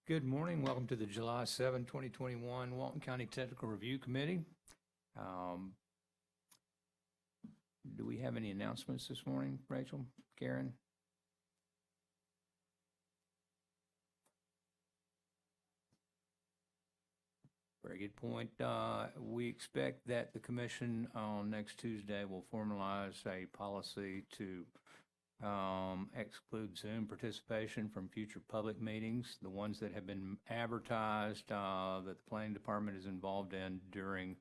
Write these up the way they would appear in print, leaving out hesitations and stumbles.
Good morning. Welcome to the July 7, 2021 Walton County Technical Review Committee. Do we have any announcements this morning, Rachel, Karen? Very good point. We expect that the commission on next Tuesday will formalize a policy to exclude Zoom participation from future public meetings. The ones that have been advertised that the planning department is involved in during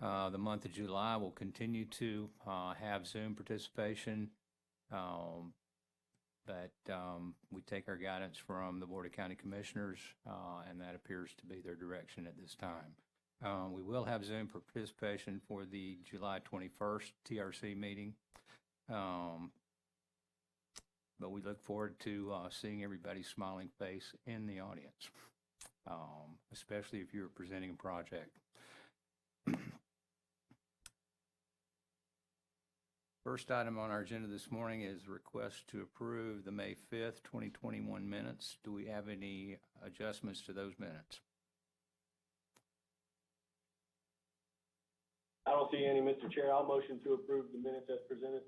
the month of July will continue to have Zoom participation. But we take our guidance from the Board of County Commissioners, and that appears to be their direction at this time. We will have Zoom participation for the July 21st TRC meeting. But we look forward to seeing everybody's smiling face in the audience, especially if you're presenting a project. First item on our agenda this morning is a request to approve the May 5th, 2021 minutes. Do we have any adjustments to those minutes? I don't see any, Mr. Chair. I'll motion to approve the minutes as presented.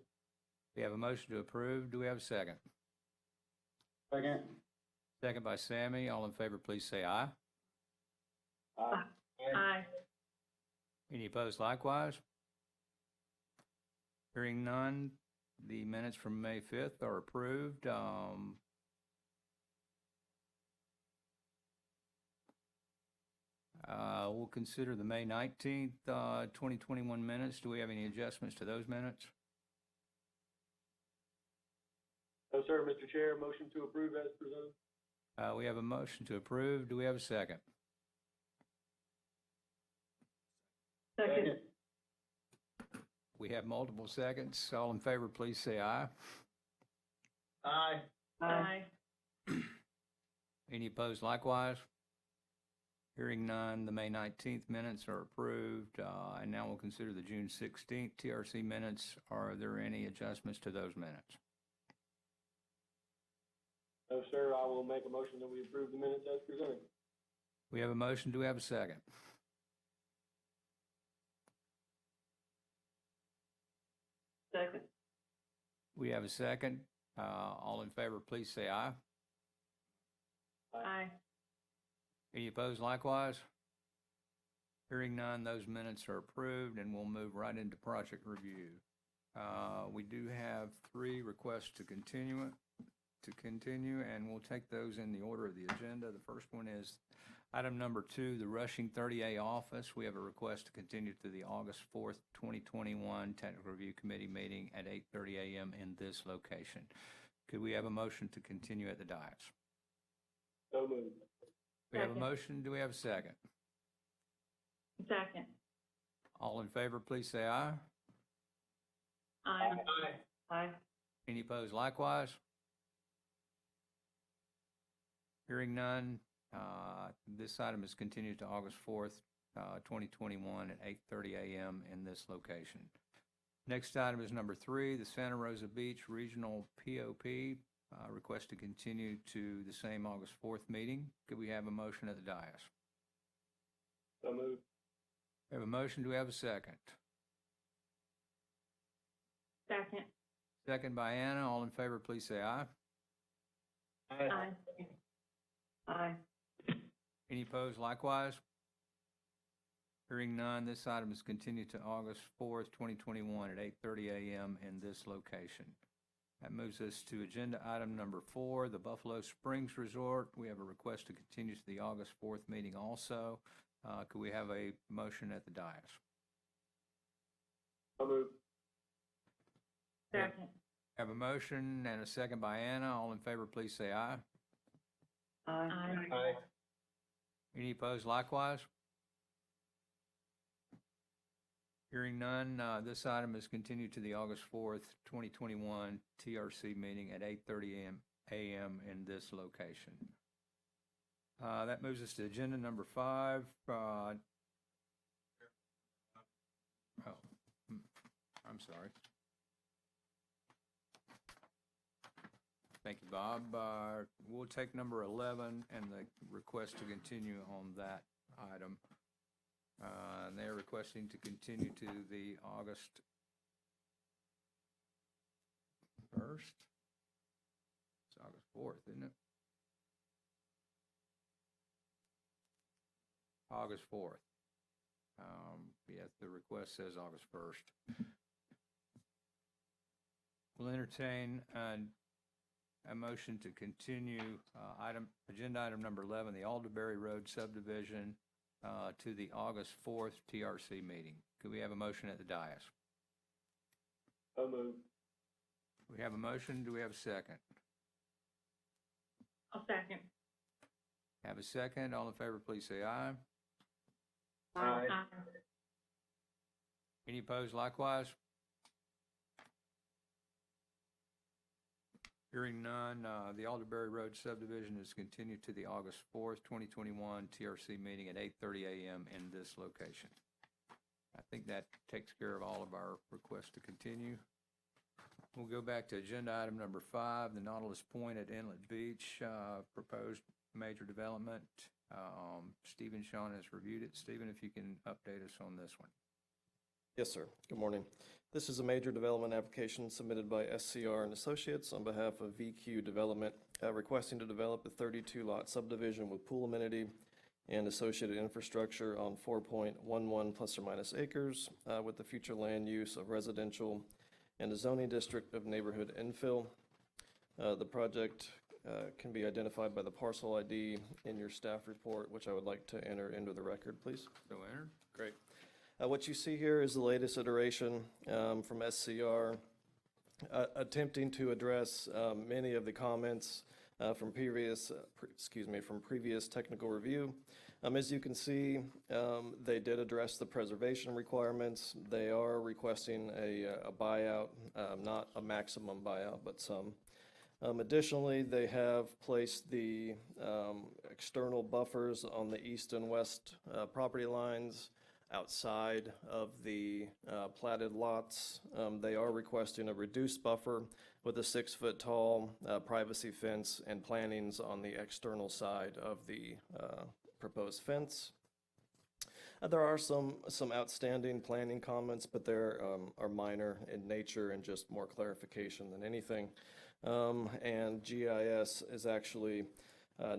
We have a motion to approve. Do we have a second? Second. Second by Sammy. All in favor, please say aye. Aye. Aye. Any opposed likewise? Hearing none, the minutes from May 5th are approved. We'll consider the May 19th, 2021 minutes. Do we have any adjustments to those minutes? No, sir, Mr. Chair. Motion to approve as presented. We have a motion to approve. Do we have a second? Second. We have multiple seconds. All in favor, please say aye. Aye. Aye. Any opposed likewise? Hearing none, the May 19th minutes are approved. And now we'll consider the June 16th TRC minutes. Are there any adjustments to those minutes? No, sir. I will make a motion that we approve the minutes as presented. We have a motion. Do we have a second? Second. We have a second. All in favor, please say aye. Aye. Any opposed likewise? Hearing none, those minutes are approved, and we'll move right into project review. We do have 3 requests to continue, and we'll take those in the order of the agenda. The first one is item number 2, the Rushing 30A office. We have a request to continue to the August 4th, 2021 Technical Review Committee meeting at 8:30 a.m. in this location. Could we have a motion to continue at the dais? So moved. We have a Second. motion. Do we have a second? Second. All in favor, please say aye. Aye. Aye. Aye. Any opposed likewise? Hearing none, this item is continued to August 4th, 2021 at 8:30 a.m. in this location. Next item is number 3, the Santa Rosa Beach Regional POP, request to continue to the same August 4th meeting. Could we have a motion at the dais? So moved. We have a motion. Do we have a second? Second. Second by Anna. All in favor, please say aye. Aye. Aye. Any opposed likewise? Hearing none, this item is continued to August 4th, 2021 at 8:30 a.m. in this location. That moves us to agenda item number 4, the Buffalo Springs Resort. We have a request to continue to the August 4th meeting also. Could we have a motion at the dais? So moved. Second. Have a motion and a second by Anna. All in favor, please say aye. Aye. Aye. Any opposed likewise? Hearing none, this item is continued to the August 4th, 2021 TRC meeting at 8:30 a.m. in this location. That moves us to agenda number 5. I'm sorry. Thank you, Bob. We'll take number 11 and the request to continue on that item. And they're requesting to continue to the August 1st. It's August 4th, isn't it? August 4th. Yes, the request says August 1st. We'll entertain a motion to continue agenda item number 11, the Alderberry Road Subdivision, to the August 4th TRC meeting. Could we have a motion at the dais? So moved. We have a motion. Do we have a second? I'll second. Have a second. All in favor, please say aye. Aye. Any opposed likewise? Hearing none, the Alderberry Road Subdivision is continued to the August 4th, 2021 TRC meeting at 8:30 a.m. in this location. I think that takes care of all of our requests to continue. We'll go back to agenda item number 5, the Nautilus Point at Inlet Beach, proposed major development. Stephen Shawn has reviewed it. Stephen, if you can update us on this one. Yes, sir. Good morning. This is a major development application submitted by SCR and Associates on behalf of VQ Development, requesting to develop a 32-lot subdivision with pool amenity and associated infrastructure on 4.11 plus or minus acres, with the future land use of residential and a zoning district of neighborhood infill. The project can be identified by the parcel ID in your staff report, which I would like to enter into the record, please. So entered. Great. What you see here is the latest iteration from SCR, attempting to address many of the comments from previous technical review. As you can see, they did address the preservation requirements. They are requesting a buyout, not a maximum buyout, but some. Additionally, they have placed the external buffers on the east and west property lines outside of the platted lots. They are requesting a reduced buffer with a 6-foot tall privacy fence and plantings on the external side of the proposed fence. There are some outstanding planning comments, but they are minor in nature and just more clarification than anything. And GIS is actually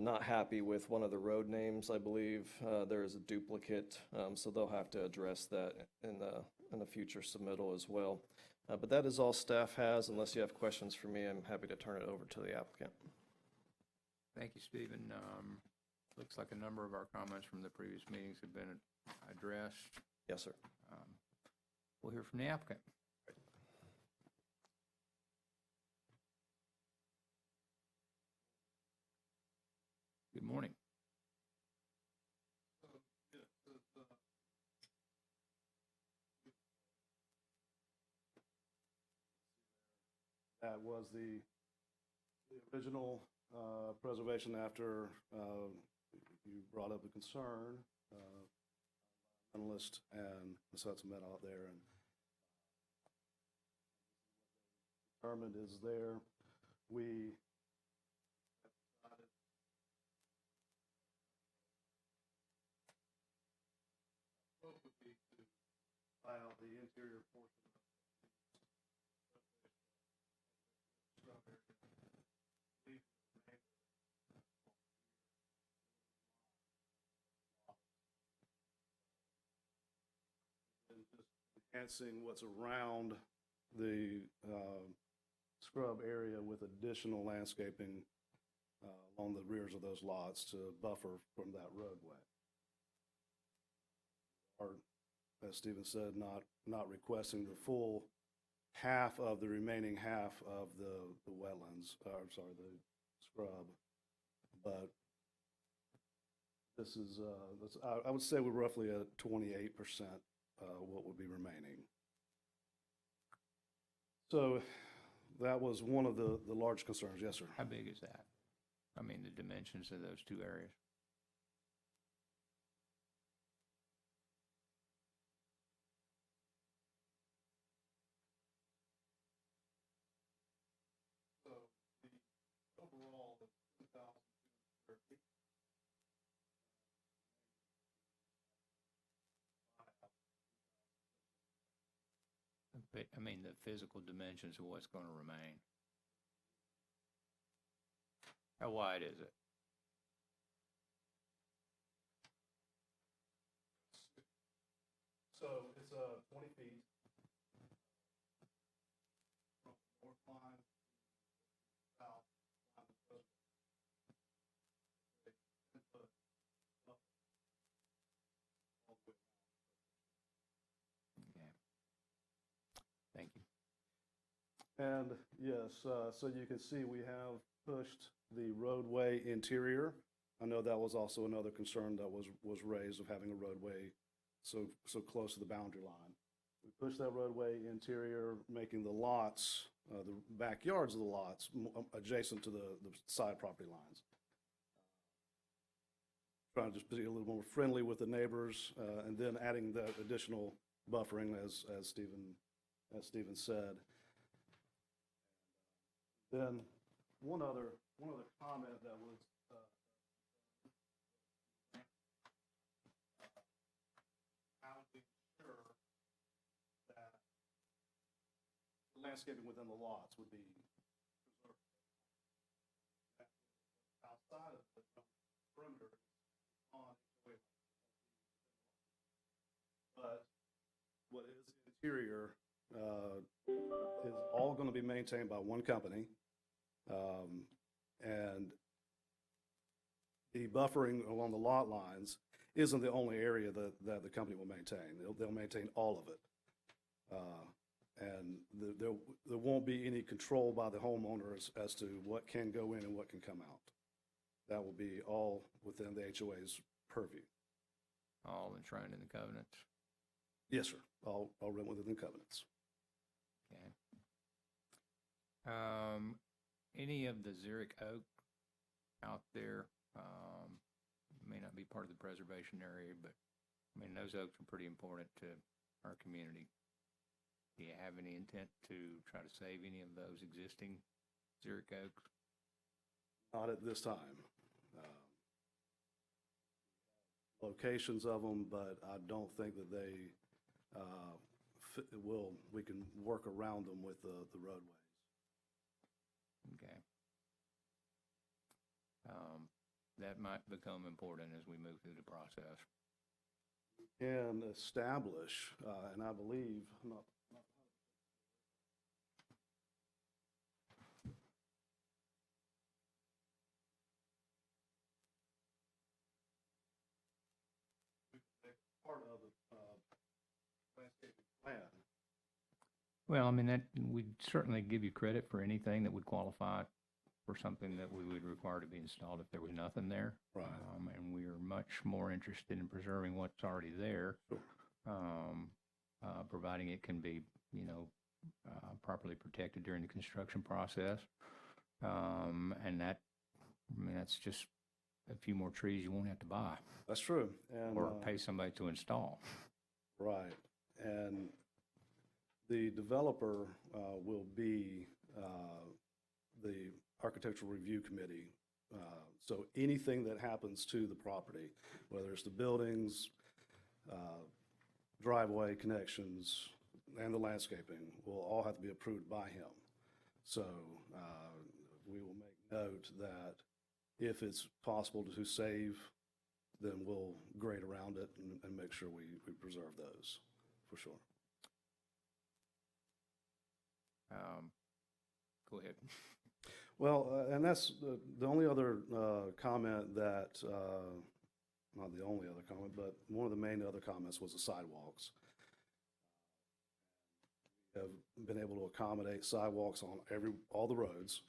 not happy with one of the road names, I believe. There is a duplicate, so they'll have to address that in the future submittal as well. But that is all staff has. Unless you have questions for me, I'm happy to turn it over to the applicant. Thank you, Stephen. Looks like a number of our comments from the previous meetings have been addressed. Yes, sir. We'll hear from the applicant. Good morning. That was the original preservation after you brought up a concern, analyst, and so it's met out there, and determined is there. We hope would be to buy out the interior portion of and just enhancing what's around the scrub area with additional landscaping along the rears of those lots to buffer from that roadway. Or, as Stephen said, not requesting the full half of the remaining half of the wetlands, the scrub, but this is, I would say we're roughly at 28% what would be remaining. So that was one of the large concerns. Yes, sir. How big is that? I mean, the dimensions of those two areas. But, I mean, the physical dimensions of what's gonna remain. How wide is it? So it's 20 feet from the north line to south line of the road. Okay. Thank you. And yes, so you can see we have pushed the roadway interior. I know that was also another concern that was raised of having a roadway so close to the boundary line. We pushed that roadway interior, making the lots, the backyards of the lots adjacent to the side property lines. Trying to just be a little more friendly with the neighbors, and then adding that additional buffering as Stephen said. Then one other comment that was how to ensure that the landscaping within the lots would be preserved. Outside of the perimeter on HOA. But what is interior is all going to be maintained by one company. And the buffering along the lot lines isn't the only area that the company will maintain. They'll maintain all of it. And there won't be any control by the homeowners as to what can go in and what can come out. That will be all within the HOA's purview. All enshrined in the covenants. Yes, sir. All written within the covenants. Okay. Any of the xeric oak out there, may not be part of the preservation area, but, I mean, those oaks are pretty important to our community. Do you have any intent to try to save any of those existing xeric oaks? Not at this time. Locations of them, but I don't think that they we can work around them with the roadways. Okay. That might become important as we move through the process. And establish, and I believe, part of the landscaping plan. Well, I mean, that, we'd certainly give you credit for anything that would qualify for something that we would require to be installed if there was nothing there. Right. And we are much more interested in preserving what's already there. Sure. Providing it can be, properly protected during the construction process. And that, I mean, that's just a few more trees you won't have to buy That's true. And, or pay somebody to install. right. And the developer will be the architectural review committee. So anything that happens to the property, whether it's the buildings, driveway connections, and the landscaping, will all have to be approved by him. So we will make note that if it's possible to save, then we'll grade around it and make sure we preserve those, for sure. Go ahead. Well, and that's the only other comment that, not the only other comment, but one of the main other comments was the sidewalks. We have been able to accommodate sidewalks on all the roads,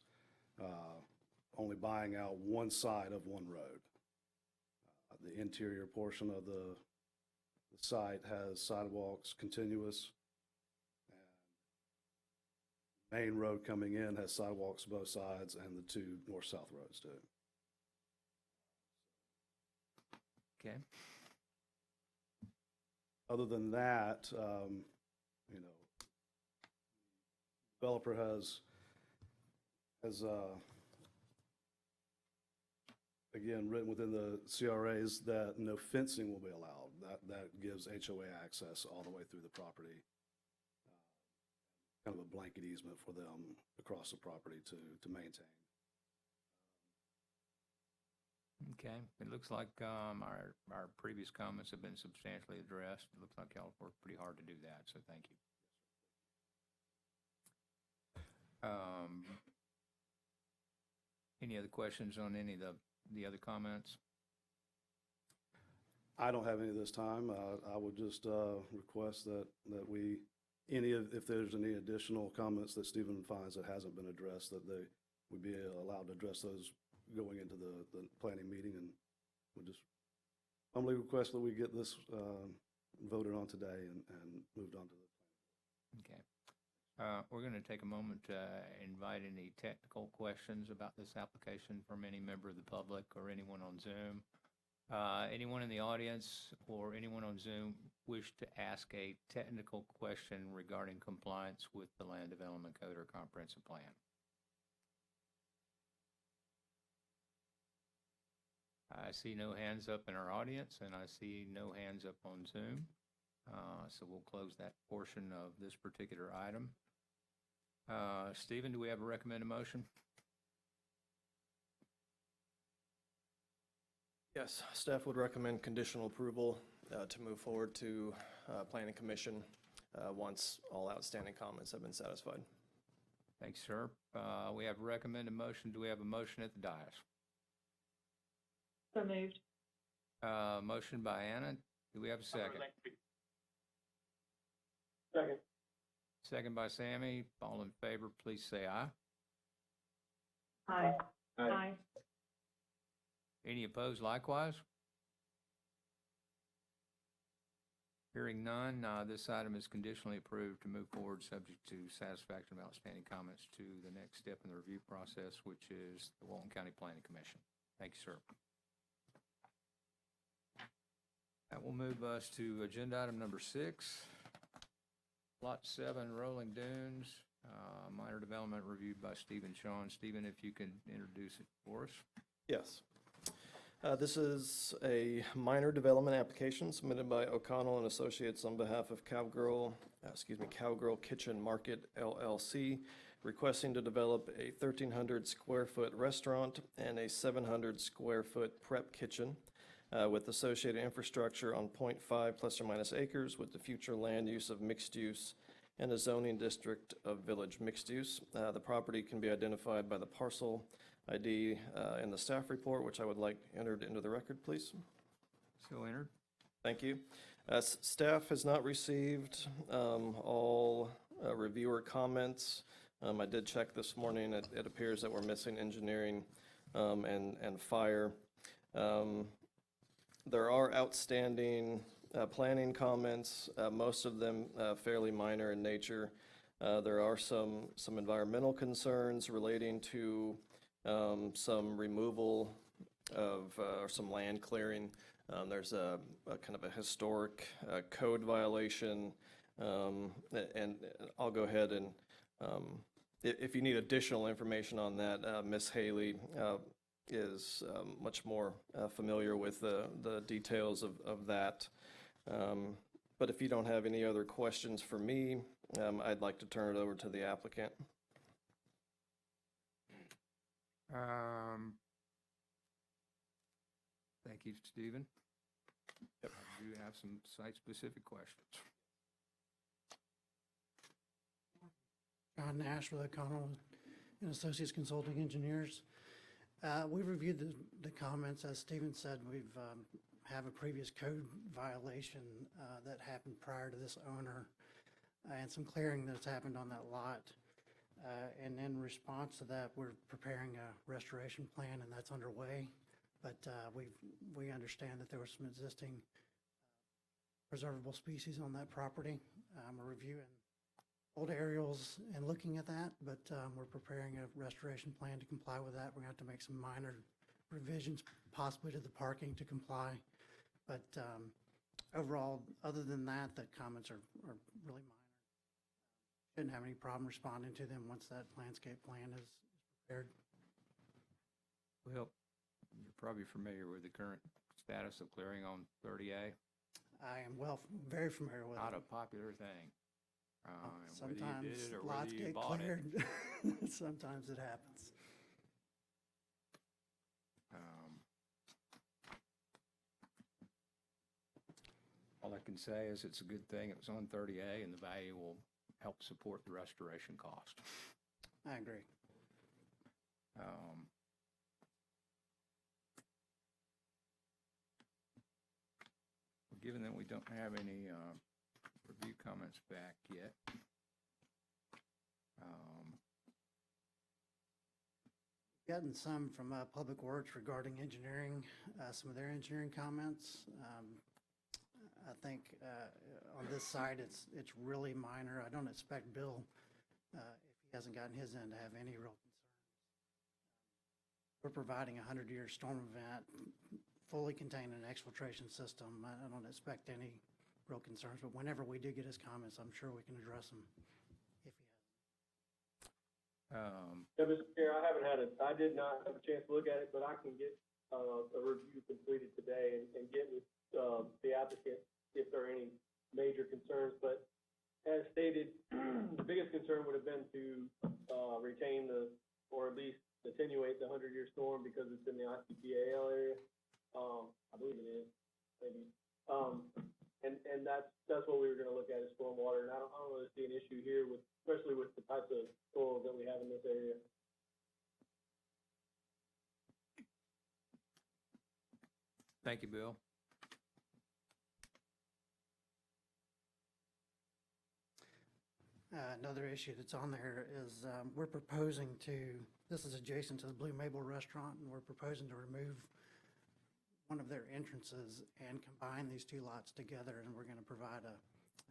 only buying out one side of one road. The interior portion of the site has sidewalks continuous. Main road coming in has sidewalks both sides, and the two north-south roads do. Okay. Other than that, developer has again, written within the CRAs that no fencing will be allowed. That gives HOA access all the way through the property. Kind of a blanket easement for them across the property to maintain. Okay, it looks like our previous comments have been substantially addressed. It looks like y'all worked pretty hard to do that, so thank you. Any other questions on any of the other comments? I don't have any this time. I would just request that we, if there's any additional comments that Stephen finds that hasn't been addressed, that they would be allowed to address those going into the planning meeting, and we'll just humbly request that we get this voted on today and moved on to the planning. Okay. We're going to take a moment to invite any technical questions about this application from any member of the public or anyone on Zoom. Anyone in the audience or anyone on Zoom wish to ask a technical question regarding compliance with the Land Development Code or Comprehensive Plan? I see no hands up in our audience, and I see no hands up on Zoom. So we'll close that portion of this particular item. Stephen, do we have a recommended motion? Yes, staff would recommend conditional approval to move forward to Planning Commission once all outstanding comments have been satisfied. Thanks, sir. We have a recommended motion. Do we have a motion at the dais? So moved. Motion by Anna. Do we have a second? Second. Second by Sammy. All in favor, please say aye. Aye. Aye. Aye. Any opposed likewise? Hearing none, this item is conditionally approved to move forward subject to satisfaction of outstanding comments to the next step in the review process, which is the Walton County Planning Commission. Thank you, sir. That will move us to agenda item number 6, Lot 7, Rolling Dunes, minor development reviewed by Stephen Shawn. Stephen, if you can introduce it for us. Yes. This is a minor development application submitted by O'Connell and Associates on behalf of Cowgirl Kitchen Market LLC, requesting to develop a 1,300 square foot restaurant and a 700 square foot prep kitchen with associated infrastructure on 0.5 plus or minus acres with the future land use of mixed use and a zoning district of village mixed use. The property can be identified by the parcel ID in the staff report, which I would like entered into the record, please. So entered. Thank you. Staff has not received all reviewer comments. I did check this morning. It appears that we're missing engineering and fire. There are outstanding planning comments, most of them fairly minor in nature. There are some environmental concerns relating to some removal of or some land clearing. There's a kind of a historic code violation, and I'll go ahead and if you need additional information on that, Ms. Haley is much more familiar with the details of that. But if you don't have any other questions for me, I'd like to turn it over to the applicant. Thank you, Stephen. Yep. I do have some site-specific questions. John Nash with O'Connell and Associates Consulting Engineers. We reviewed the comments. As Stephen said, we've have a previous code violation that happened prior to this owner and some clearing that's happened on that lot. And in response to that, we're preparing a restoration plan, and that's underway. But we understand that there was some existing preservable species on that property. We're reviewing old aerials and looking at that, but we're preparing a restoration plan to comply with that. We're going to have to make some minor revisions, possibly to the parking to comply. But overall, other than that, the comments are really minor. Shouldn't have any problem responding to them once that landscape plan is prepared. Well, your probably familiar with the current status of clearing on 30A. I am very familiar with Not it. a popular thing. And whether you Sometimes did it or lots whether you get bought it. cleared. Sometimes it happens. All I can say is it's a good thing it was on 30A, and the value will help support the restoration cost. I agree. Given that we don't have any review comments back yet, Gotten some from Public Works regarding engineering, some of their engineering comments. I think on this side, it's really minor. I don't expect Bill, if he hasn't gotten his end, to have any real concerns. We're providing a 100-year storm event, fully contained in an exfiltration system. I don't expect any real concerns, but whenever we do get his comments, I'm sure we can address them if he has. Yeah, Mr. Chair, I did not have a chance to look at it, but I can get, a review completed today and get with, the applicant if there are any major concerns. But as stated, the biggest concern would have been to, retain or at least attenuate the 100-year storm because it's in the ICPAL area. I believe it is, maybe. And that's what we were gonna look at is stormwater, and I don't really see an issue here with, especially with the types of soils that we have in this area. thank you, Bill. Another issue that's on there is we're proposing to, this is adjacent to the Blue Maple Restaurant, and we're proposing to remove one of their entrances and combine these two lots together, and we're going to provide a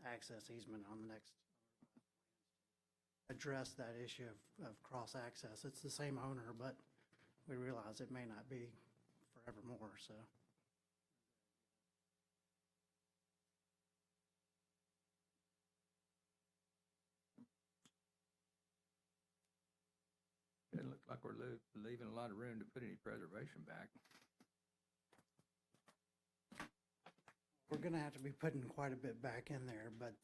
access easement on the next, address that issue of cross-access. It's the same owner, but we realize it may not be forevermore, so. Doesn't look like we're leaving a lot of room to put any preservation back. We're gonna have to be putting quite a bit back in there, but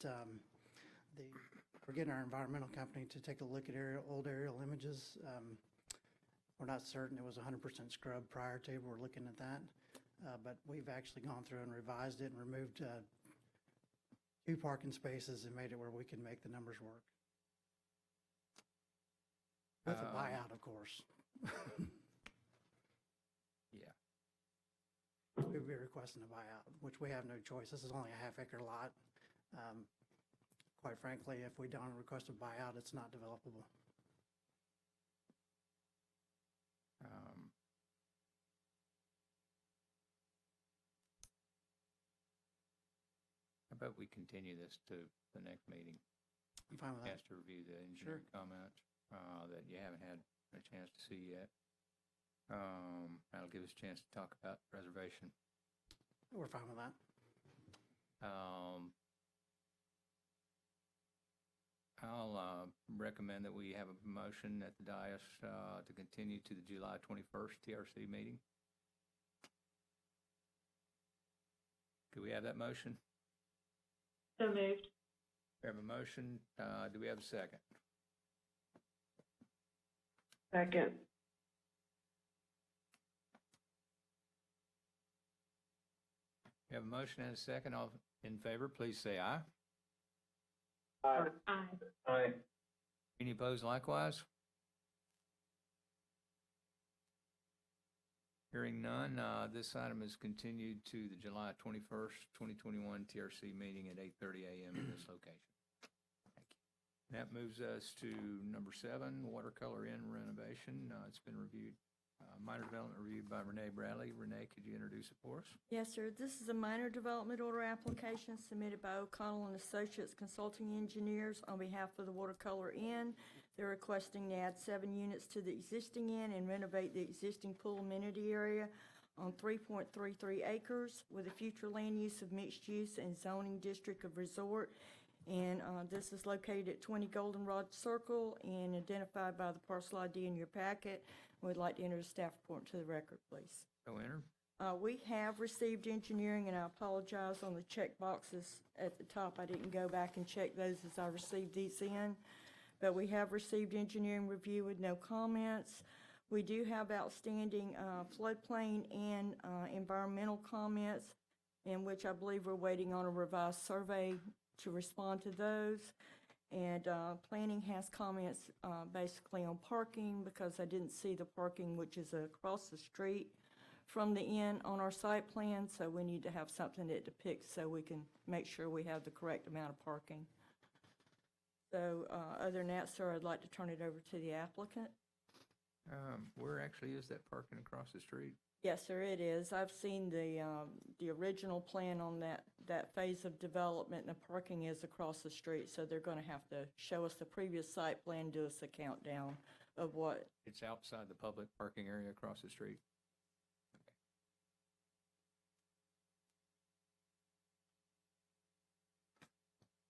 we're getting our environmental company to take a look at old aerial images. We're not certain it was 100% scrub prior to, we're looking at that. But we've actually gone through and revised it and removed 2 parking spaces and made it where we can make the numbers work. With a buyout, of course. Yeah. We'd be requesting a buyout, which we have no choice. This is only a half-acre lot. Quite frankly, if we don't request a buyout, it's not developable. How about we continue this to the next meeting? I'm fine with that. Chance to review the engineering comments that you haven't had a chance to see yet. That'll give us a chance to talk about preservation. We're fine with that. I'll recommend that we have a motion at the dais to continue to the July 21st TRC meeting. Could we have that motion? So moved. We have a motion. Do we have a second? Second. We have a motion and a second. All in favor, please say aye. Aye. Aye. Aye. Any opposed likewise? Hearing none, this item is continued to the July 21st, 2021 TRC meeting at 8:30 a.m. in this location. Thank you. That moves us to number 7, watercolor in renovation. It's been reviewed, minor development reviewed by Renee Bradley. Renee, could you introduce it for us? Yes, sir. This is a minor development order application submitted by O'Connell and Associates Consulting Engineers on behalf of the Watercolor Inn. They're requesting to add 7 units to the existing inn and renovate the existing pool amenity area on 3.33 acres with a future land use of mixed use and zoning district of resort. And this is located at 20 Goldenrod Circle and identified by the parcel ID in your packet. We'd like to enter the staff report into the record, please. So enter. We have received engineering, and I apologize on the check boxes at the top. I didn't go back and check those as I received these in. But we have received engineering review with no comments. We do have outstanding floodplain and environmental comments, in which I believe we're waiting on a revised survey to respond to those. And planning has comments basically on parking, because I didn't see the parking, which is across the street from the inn on our site plan, so we need to have something that depicts so we can make sure we have the correct amount of parking. So other than that, sir, I'd like to turn it over to the applicant. Where actually is that parking across the street? Yes, sir, it is. I've seen the original plan on that phase of development, and the parking is across the street, so they're going to have to show us the previous site plan, do us a countdown of what. It's outside the public parking area across the street.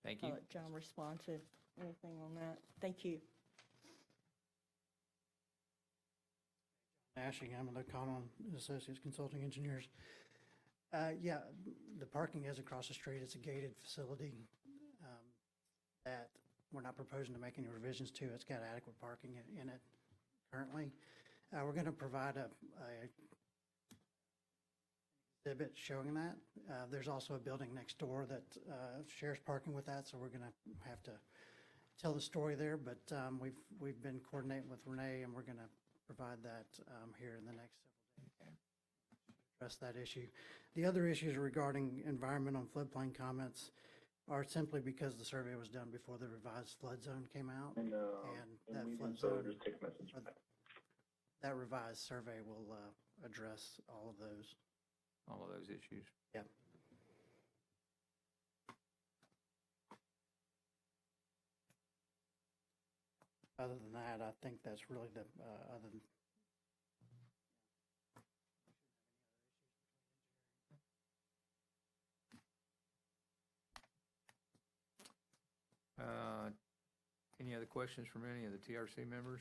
Thank you. I'll let John respond to anything on that. Thank you. Ashing, I'm with O'Connell and Associates Consulting Engineers. Yeah, the parking is across the street. It's a gated facility that we're not proposing to make any revisions to. It's got adequate parking in it currently. We're going to provide a exhibit showing that. There's also a building next door that shares parking with that, so we're going to have to tell the story there. But we've been coordinating with Renee, and we're going to provide that here in the next several days. Address that issue. The other issues regarding environmental and floodplain comments are simply because the survey was done before the revised flood zone came out, and that flood zone, that revised survey will address all of those. All of those issues. Yep. Other than that, I think that's really the other than. Any other questions from any of the TRC members?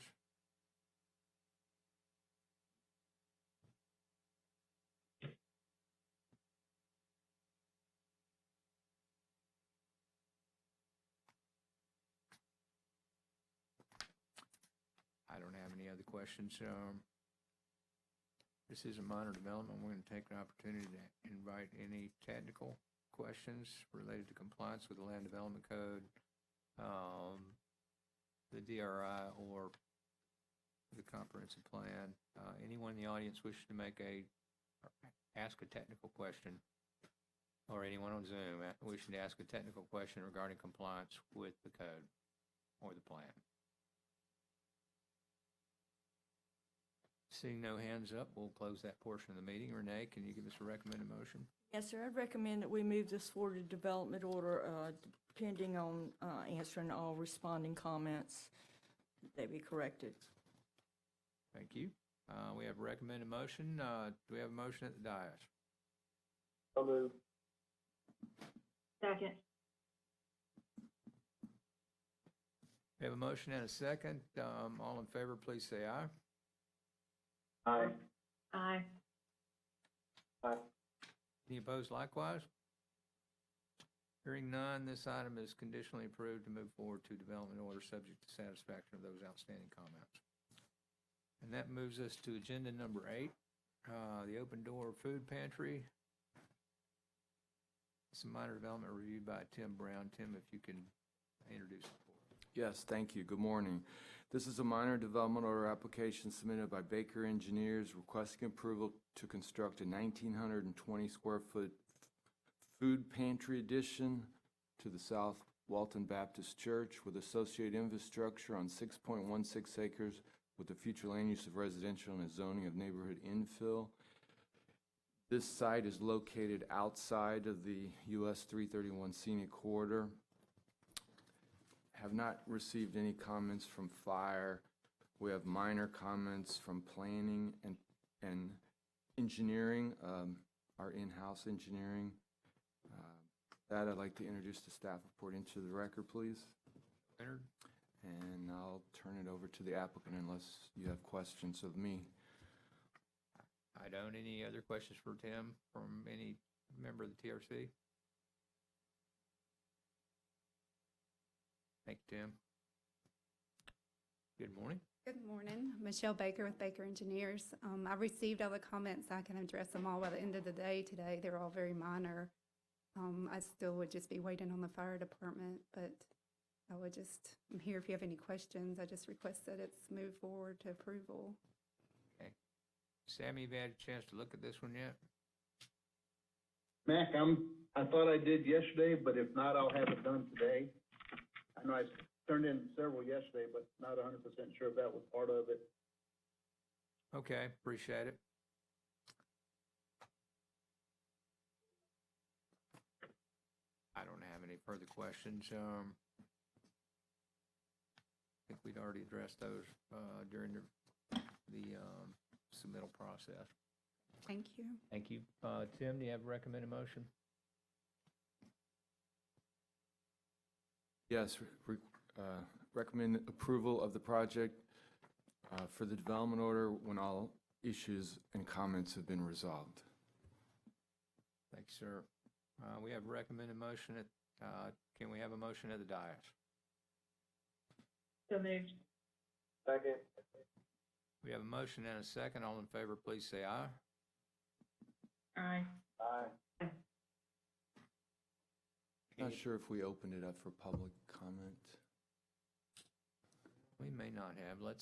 I don't have any other questions. This is a minor development. We're going to take an opportunity to invite any technical questions related to compliance with the Land Development Code, the DRI, or the comprehensive plan. Anyone in the audience wishing to ask a technical question, or anyone on Zoom wishing to ask a technical question regarding compliance with the code or the plan? Seeing no hands up, we'll close that portion of the meeting. Renee, can you give us a recommended motion? Yes, sir. I'd recommend that we move this forward to development order, depending on answering all responding comments. They be corrected. Thank you. We have a recommended motion. Do we have a motion at the dais? So moved. Second. We have a motion and a second. All in favor, please say aye. Aye. Aye. Aye. Any opposed likewise? Hearing none, this item is conditionally approved to move forward to development order subject to satisfaction of those outstanding comments. And that moves us to agenda number 8, the open door food pantry. It's a minor development reviewed by Tim Brown. Tim, if you can introduce it. Yes, thank you. Good morning. This is a minor development order application submitted by Baker Engineers requesting approval to construct a 1,920 square foot food pantry addition to the South Walton Baptist Church with associated infrastructure on 6.16 acres with the future land use of residential and a zoning of neighborhood infill. This site is located outside of the US 331 scenic corridor. Have not received any comments from fire. We have minor comments from planning and engineering, our in-house engineering. That, I'd like to introduce the staff report into the record, please. Leonard? And I'll turn it over to the applicant unless you have questions of me. I don't. Any other questions for Tim from any member of the TRC? Thank you, Tim. Good morning. Good morning. Michelle Baker with Baker Engineers. I received all the comments. I can address them all by the end of the day today. They're all very minor. I still would just be waiting on the fire department, but I'm here if you have any questions. I just request that it's moved forward to approval. Sammy, have you had a chance to look at this one yet? Mac, I thought I did yesterday, but if not, I'll have it done today. I know I turned in several yesterday, but not 100% sure if that was part of it. Okay, appreciate it. I don't have any further questions. I think we'd already addressed those during the submittal process. Thank you. Thank you. Tim, do you have a recommended motion? Yes, recommend approval of the project for the development order when all issues and comments have been resolved. Thank you, sir. We have a recommended motion can we have a motion at the dais? So moved. Second. We have a motion and a second. All in favor, please say aye. Aye. Aye. Not sure if we opened it up for public comment. We may not have. I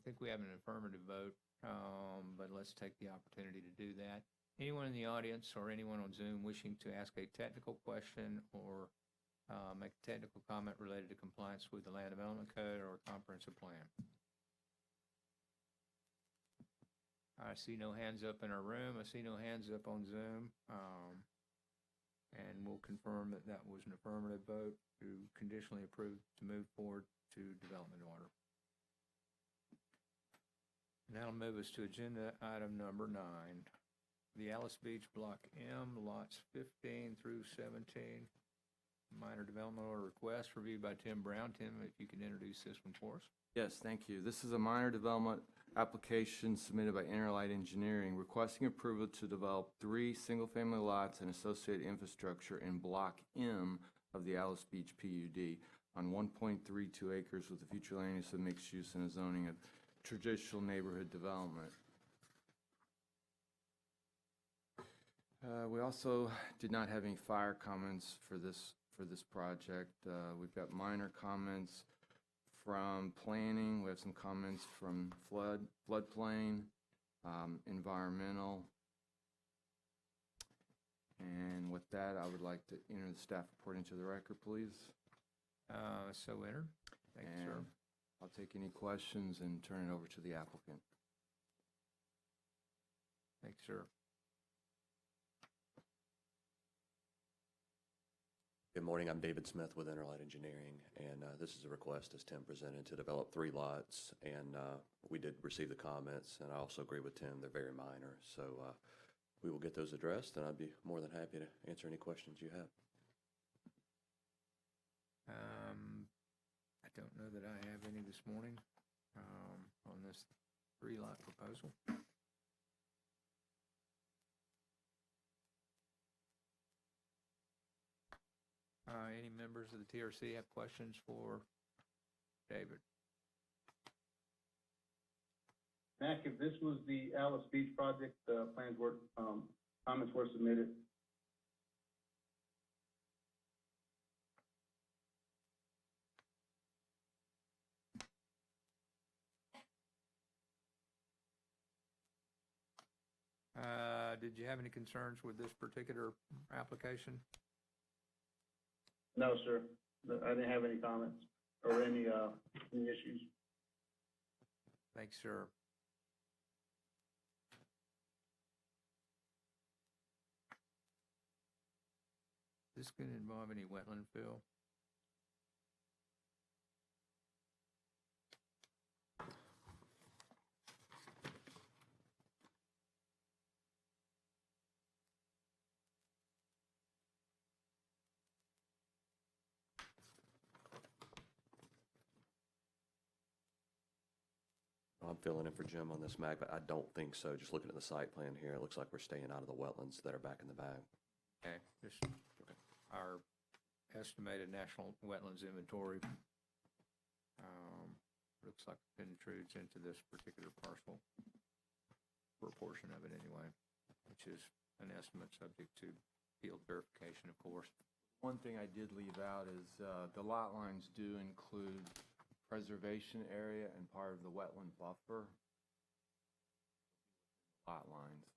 think we have an affirmative vote, but let's take the opportunity to do that. Anyone in the audience or anyone on Zoom wishing to ask a technical question or make a technical comment related to compliance with the Land Development Code or comprehensive plan? I see no hands up in our room. I see no hands up on Zoom. And we'll confirm that that was an affirmative vote to conditionally approve to move forward to development order. And that'll move us to agenda item number 9. The Alice Beach Block M, lots 15 through 17. Minor development order request reviewed by Tim Brown. Tim, if you can introduce this one for us. Yes, thank you. This is a minor development application submitted by Innerlight Engineering requesting approval to develop 3 single-family lots and associated infrastructure in Block M of the Alice Beach PUD on 1.32 acres with a future land use of mixed use and a zoning of traditional neighborhood development. We also did not have any fire comments for this project. We've got minor comments from planning. We have some comments from floodplain, environmental. And with that, I would like to enter the staff report into the record, please. So entered. Thank you, sir. And I'll take any questions and turn it over to the applicant. Thank you, sir. Good morning, I'm David Smith with Innerlight Engineering, and this is a request, as Tim presented, to develop 3 lots, and we did receive the comments, and I also agree with Tim, they're very minor, so we will get those addressed, and I'd be more than happy to answer any questions you have. I don't know that I have any this morning on this 3-lot proposal. Any members of the TRC have questions for David? Mac, if this was the Alice Beach project, plans were, comments were submitted. Did you have any concerns with this particular application? No, sir. I didn't have any comments or any issues. Thanks, sir. Is this going to involve any wetland fill? I'm filling in for Jim on this, Mag, but I don't think so. Just looking at the site plan here, it looks like we're staying out of the wetlands that are back in the back. Okay, just our estimated national wetlands inventory, looks like it intrudes into this particular parcel, for a portion of it anyway, which is an estimate subject to field verification, of course. One thing I did leave out is the lot lines do include preservation area and part of the wetland buffer. Lot lines.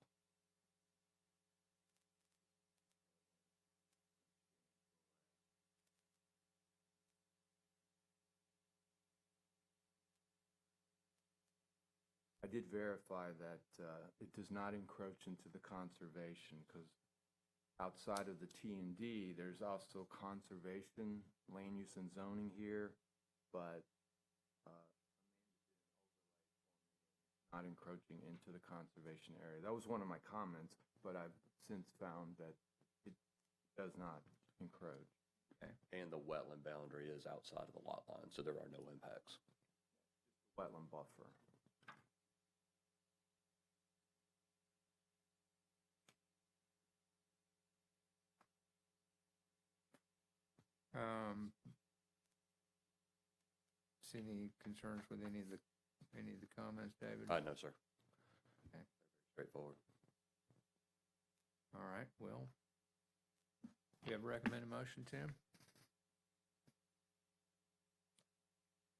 I did verify that it does not encroach into the conservation, because outside of the T&D, there's also conservation, land use and zoning here, but not encroaching into the conservation area. That was one of my comments, but I've since found that it does not encroach. Okay. And the wetland boundary is outside of the lot line, so there are no impacts. Wetland buffer. See any concerns with any of the comments, David? No, sir. Okay. Straightforward. All right, well, you have a recommended motion, Tim?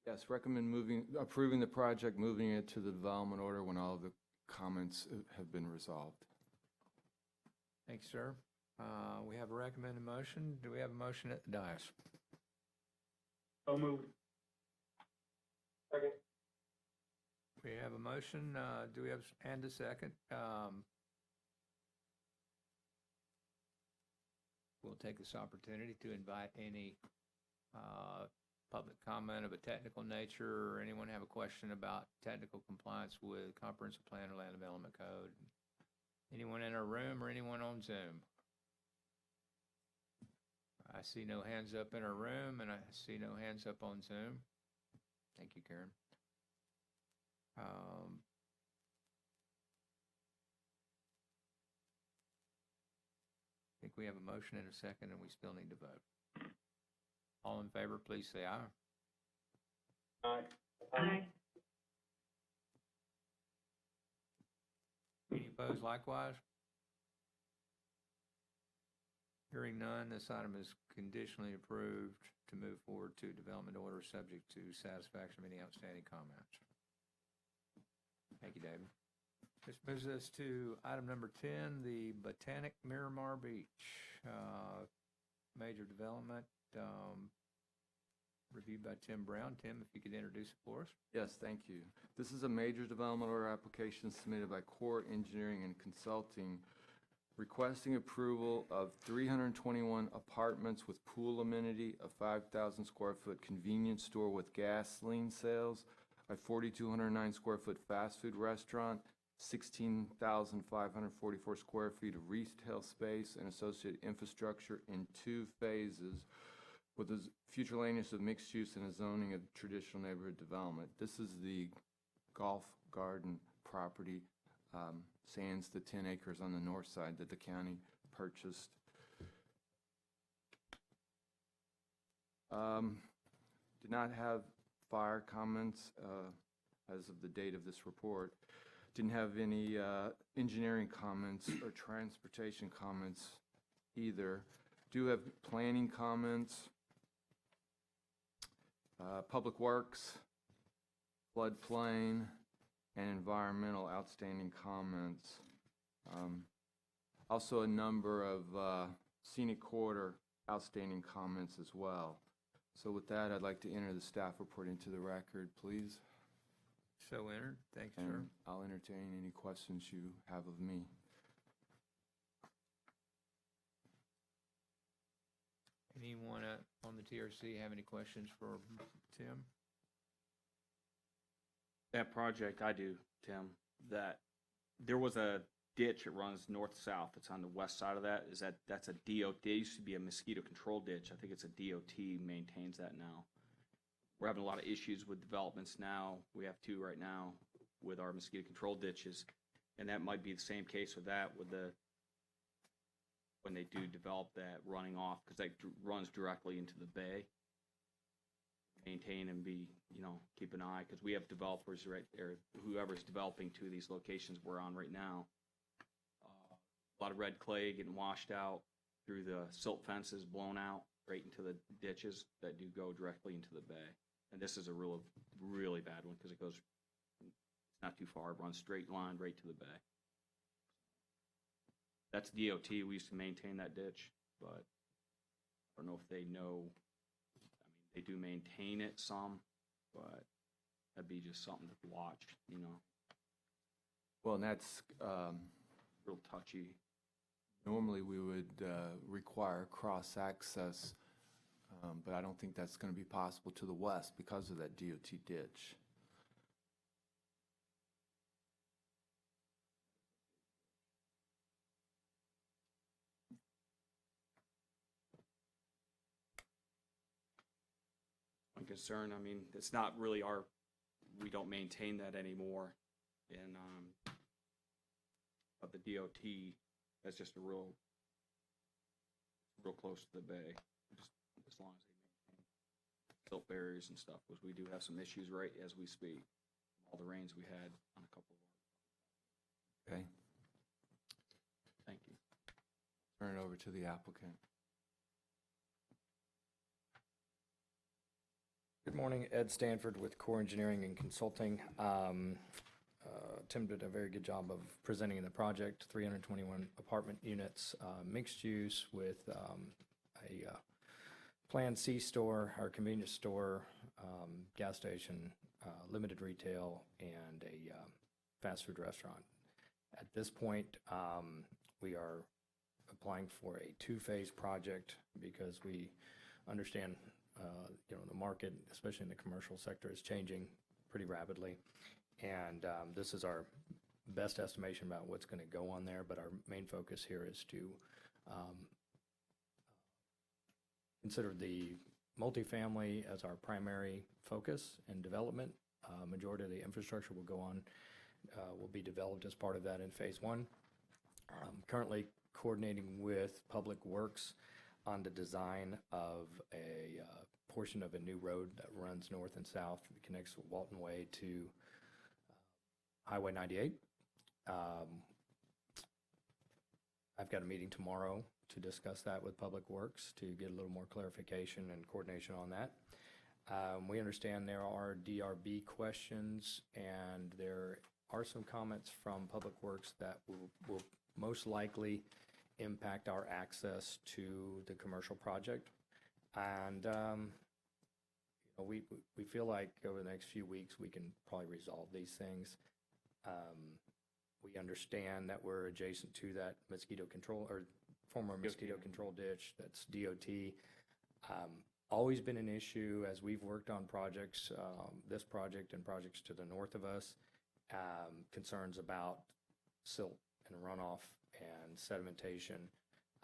Yes, recommend approving the project, moving it to the development order when all of the comments have been resolved. Thanks, sir. We have a recommended motion. Do we have a motion at the dais? So moved. Second. We have a motion. Do we have, and a second? We'll take this opportunity to invite any public comment of a technical nature, or anyone have a question about technical compliance with comprehensive plan or land development code. Anyone in our room or anyone on Zoom? I see no hands up in our room, and I see no hands up on Zoom. Thank you, Karen. I think we have a motion and a second, and we still need to vote. All in favor, please say aye. Aye. Aye. Any opposed likewise? Hearing none, this item is conditionally approved to move forward to development order subject to satisfaction of any outstanding comments. Thank you, David. This moves us to item number 10, the Botanic Miramar Beach, major development, reviewed by Tim Brown. Tim, if you could introduce it for us. Yes, thank you. This is a major development order application submitted by Core Engineering and Consulting, requesting approval of 321 apartments with pool amenity, a 5,000 square foot convenience store with gasoline sales, a 4,209 square foot fast food restaurant, 16,544 square feet of retail space and associated infrastructure in 2 phases, with a future land use of mixed use and a zoning of traditional neighborhood development. This is the golf garden property, Sands, the 10 acres on the north side that the county purchased. Did not have fire comments as of the date of this report. Didn't have any engineering comments or transportation comments either. Do have planning comments, public works, floodplain, and environmental outstanding comments. Also a number of scenic corridor outstanding comments as well. So with that, I'd like to enter the staff report into the record, please. So entered. Thanks, sir. And I'll entertain any questions you have of me. Anyone on the TRC have any questions for Tim? That project, I do, Tim, that there was a ditch that runs north-south. It's on the west side of that. That's a DOT. It used to be a mosquito control ditch. I think it's a DOT maintains that now. We're having a lot of issues with developments now. We have 2 right now. with our mosquito control ditches. And that might be the same case with that, with when they do develop that running off, because that runs directly into the bay. Maintain and keep an eye, because we have developers right there, whoever's developing two of these locations we're on right now. A lot of red clay getting washed out through the silt fences, blown out right into the ditches that do go directly into the bay. And this is a really bad one, because it goes, it's not too far, it runs straight line right to the bay. That's DOT, we used to maintain that ditch, but I don't know if they know. They do maintain it some, but that'd be just something to watch, Well, and that's, real touchy. normally we would require cross-access, but I don't think that's going to be possible to the west because of that DOT ditch. My concern, it's not really we don't maintain that anymore. And, but the DOT, that's just real close to the bay, just as long as they maintain silt barriers and stuff, because we do have some issues right as we speak. All the rains we had on a couple of Okay, Thank you. turn it over to the applicant. Good morning, Ed Stanford with Core Engineering and Consulting. Tim did a very good job of presenting the project, 321 apartment units, mixed use with a planned C-store, our convenience store, gas station, limited retail, and a fast food restaurant. At this point, we are applying for a two-phase project because we understand the market, especially in the commercial sector, is changing pretty rapidly. And this is our best estimation about what's going to go on there, but our main focus here is to consider the multifamily as our primary focus and development. Majority of the infrastructure will be developed as part of that in phase one. Currently coordinating with Public Works on the design of a portion of a new road that runs north and south, that connects Walton Way to Highway 98. I've got a meeting tomorrow to discuss that with Public Works to get a little more clarification and coordination on that. We understand there are DRB questions, and there are some comments from Public Works that will most likely impact our access to the commercial project. And we feel like over the next few weeks we can probably resolve these things. We understand that we're adjacent to that mosquito control, or former mosquito control ditch, that's DOT. Always been an issue as we've worked on projects, this project and projects to the north of us, concerns about silt and runoff and sedimentation.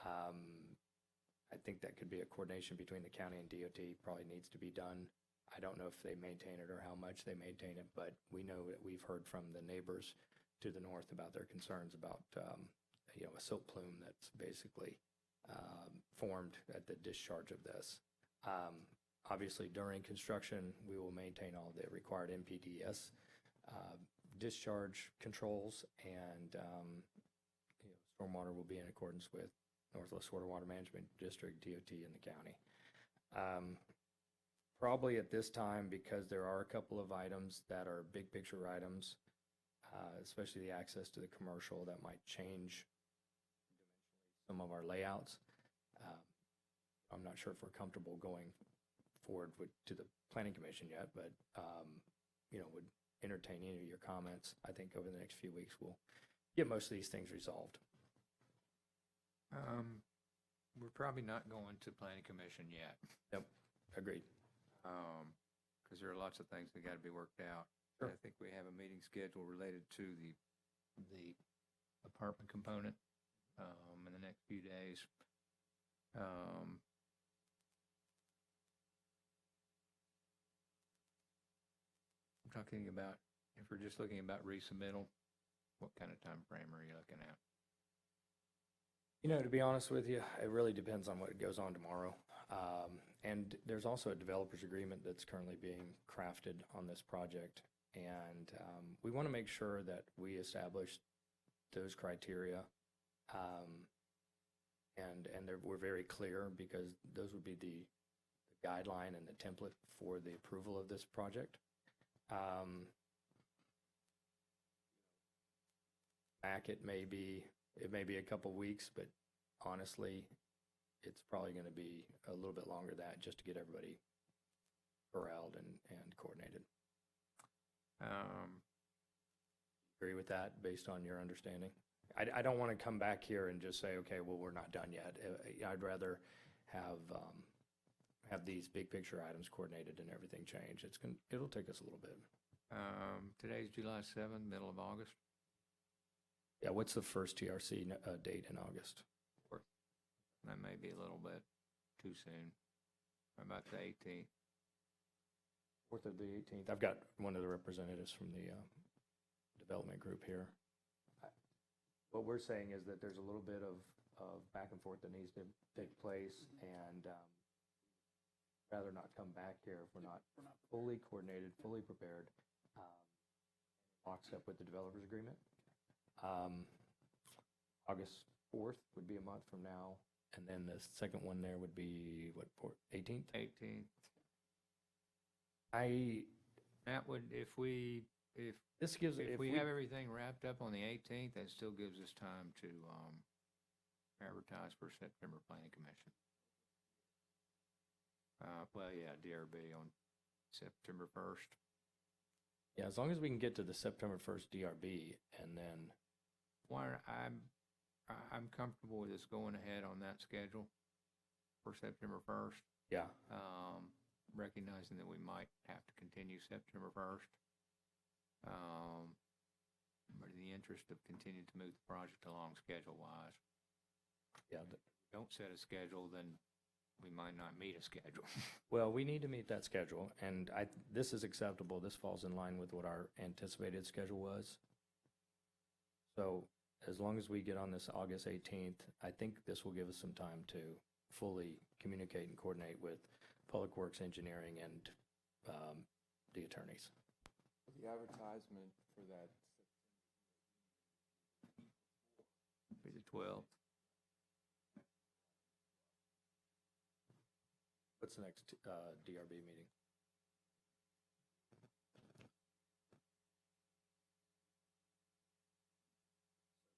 I think that could be a coordination between the county and DOT, probably needs to be done. I don't know if they maintain it or how much they maintain it, but we know that we've heard from the neighbors to the north about their concerns about, a silt plume that's basically formed at the discharge of this. Obviously, during construction, we will maintain all the required NPDES discharge controls, and stormwater will be in accordance with Northwest Water Management District, DOT, and the county. Probably at this time, because there are a couple of items that are big picture items, especially the access to the commercial, that might change some of our layouts. I'm not sure if we're comfortable going forward to the Planning Commission yet, but would entertain any of your comments. I think over the next few weeks we'll get most of these things resolved. We're probably not going to Planning Commission yet. Yep, agreed. Because there are lots of things that got to be worked out. Sure. I think we have a meeting scheduled related to the apartment component in the next few days. I'm talking about If we're just looking about resubmittal, what kind of time frame are you looking at? You know, to be honest with you, it really depends on what goes on tomorrow. And there's also a developer's agreement that's currently being crafted on this project. And we want to make sure that we establish those criteria. We're very clear, because those would be the guideline and the template for the approval of this project. Back, it may be a couple weeks, but honestly, it's probably going to be a little bit longer than that, just to get everybody corralled and coordinated. Agree with that based on your understanding? I don't want to come back here and just say, okay, well, we're not done yet. I'd rather have these big picture items coordinated and everything change. It'll take us a little bit. Today's July 7th, middle of August. Yeah, what's the first TRC date in August? That may be a little bit too soon. About the 18th. 4th of the 18th. I've got one of the representatives from the development group here. What we're saying is that there's a little bit of back and forth that needs to take place, and rather not come back here if we're not fully coordinated, fully prepared, lockstep with the developers agreement. August 4th would be a month from now, and then the second one there would be, what, 18th? 18th. That would, if we have everything wrapped up on the 18th, that still gives us time to advertise for September Planning Commission. Well, yeah, DRB on September 1st. Yeah, as long as we can get to the September 1st DRB, and then I'm comfortable with us going ahead on that schedule for September 1st. Yeah. Recognizing that we might have to continue September 1st. But in the interest of continuing to move the project along schedule-wise. Yeah. Don't set a schedule, then we might not meet a schedule. Well, we need to meet that schedule, and this is acceptable. This falls in line with what our anticipated schedule was. So as long as we get on this August 18th, I think this will give us some time to fully communicate and coordinate with Public Works Engineering and the attorneys. The advertisement for that Be the 12th. What's the next DRB meeting?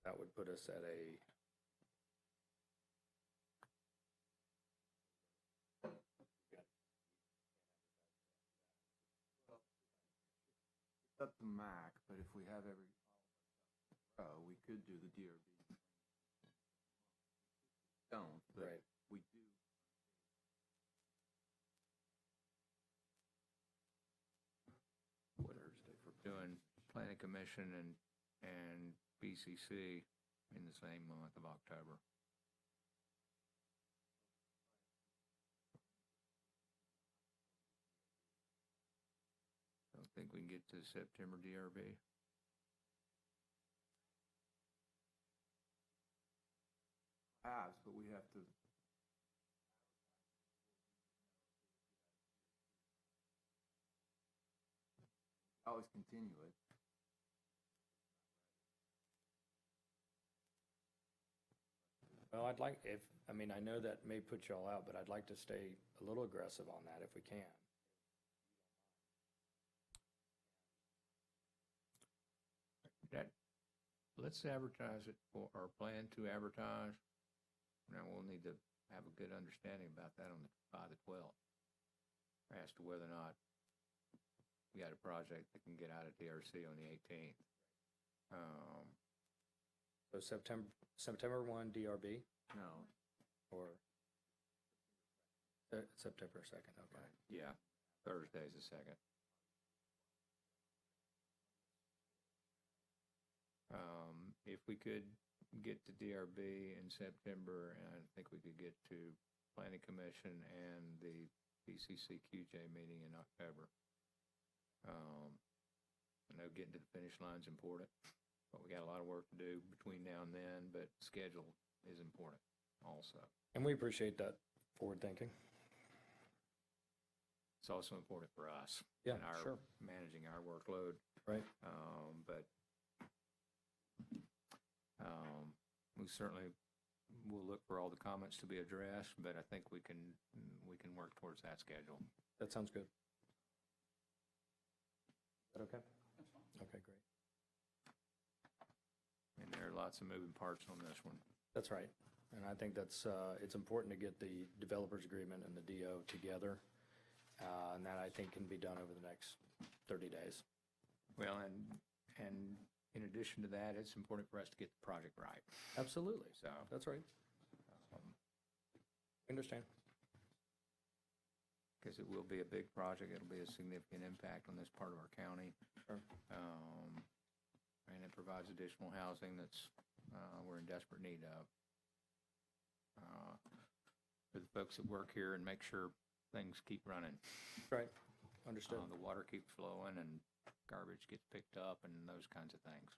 That would put us at a up to MAC, but if we have every we could do the DRB. Don't, but right. We do. Thursday for doing Planning Commission and BCC in the same month of October. Don't think we can get to September DRB. But we have to. Always continue it. Well, I know that may put you all out, but I'd like to stay a little aggressive on that if we can. Let's advertise it for, or plan to advertise. Now, we'll need to have a good understanding about that by the 12th, as to whether or not we got a project that can get out of DRC on the 18th. So September 1 DRB, No, or September 2nd, okay. yeah, Thursday's the 2nd. If we could get to DRB in September, and I think we could get to Planning Commission and the PCC QJ meeting in October. I know getting to the finish line's important, but we got a lot of work to do between now and then, but schedule is important also. And we appreciate that forward thinking. It's also important for us. Yeah, and our sure. managing our workload. Right. But we certainly will look for all the comments to be addressed, but I think we can work towards that schedule. That sounds good. Is that okay? Okay, great. And there are lots of moving parts on this one. That's right. And I think that's, it's important to get the developers agreement and the DO together. And that I think can be done over the next 30 days. Well, and in addition to that, it's important for us to get the project right. Absolutely. So, That's right. Understand. because it will be a big project. It'll be a significant impact on this part of our county. Sure. And it provides additional housing that's, we're in desperate need of. For the folks that work here and make sure things keep running. Right. Understood. The water keeps flowing and garbage gets picked up and those kinds of things.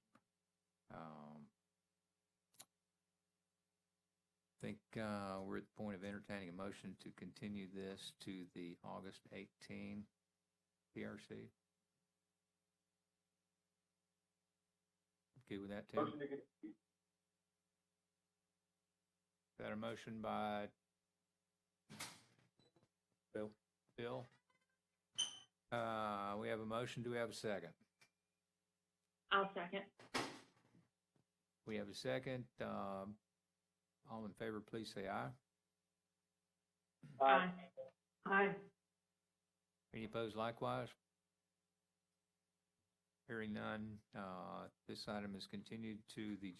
I think we're at the point of entertaining a motion to continue this to the August 18 PRC. Okay with that, Tim? Motion to get, Got a motion by Bill? Bill. We have a motion. Do we have a second? I'll second. We have a second. All in favor, please say aye. Aye. Aye. Any opposed likewise? Hearing none, this item is continued to the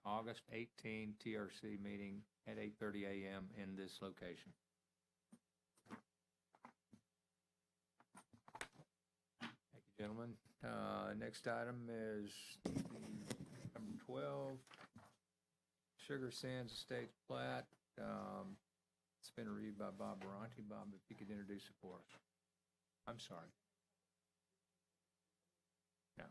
August 18 TRC meeting at 8:30 a.m. in this location. Thank you, gentlemen. Next item is number 12, Sands Estates Plat. It's been reviewed by Bob Baronti. Bob, if you could introduce it for us. I'm sorry. No.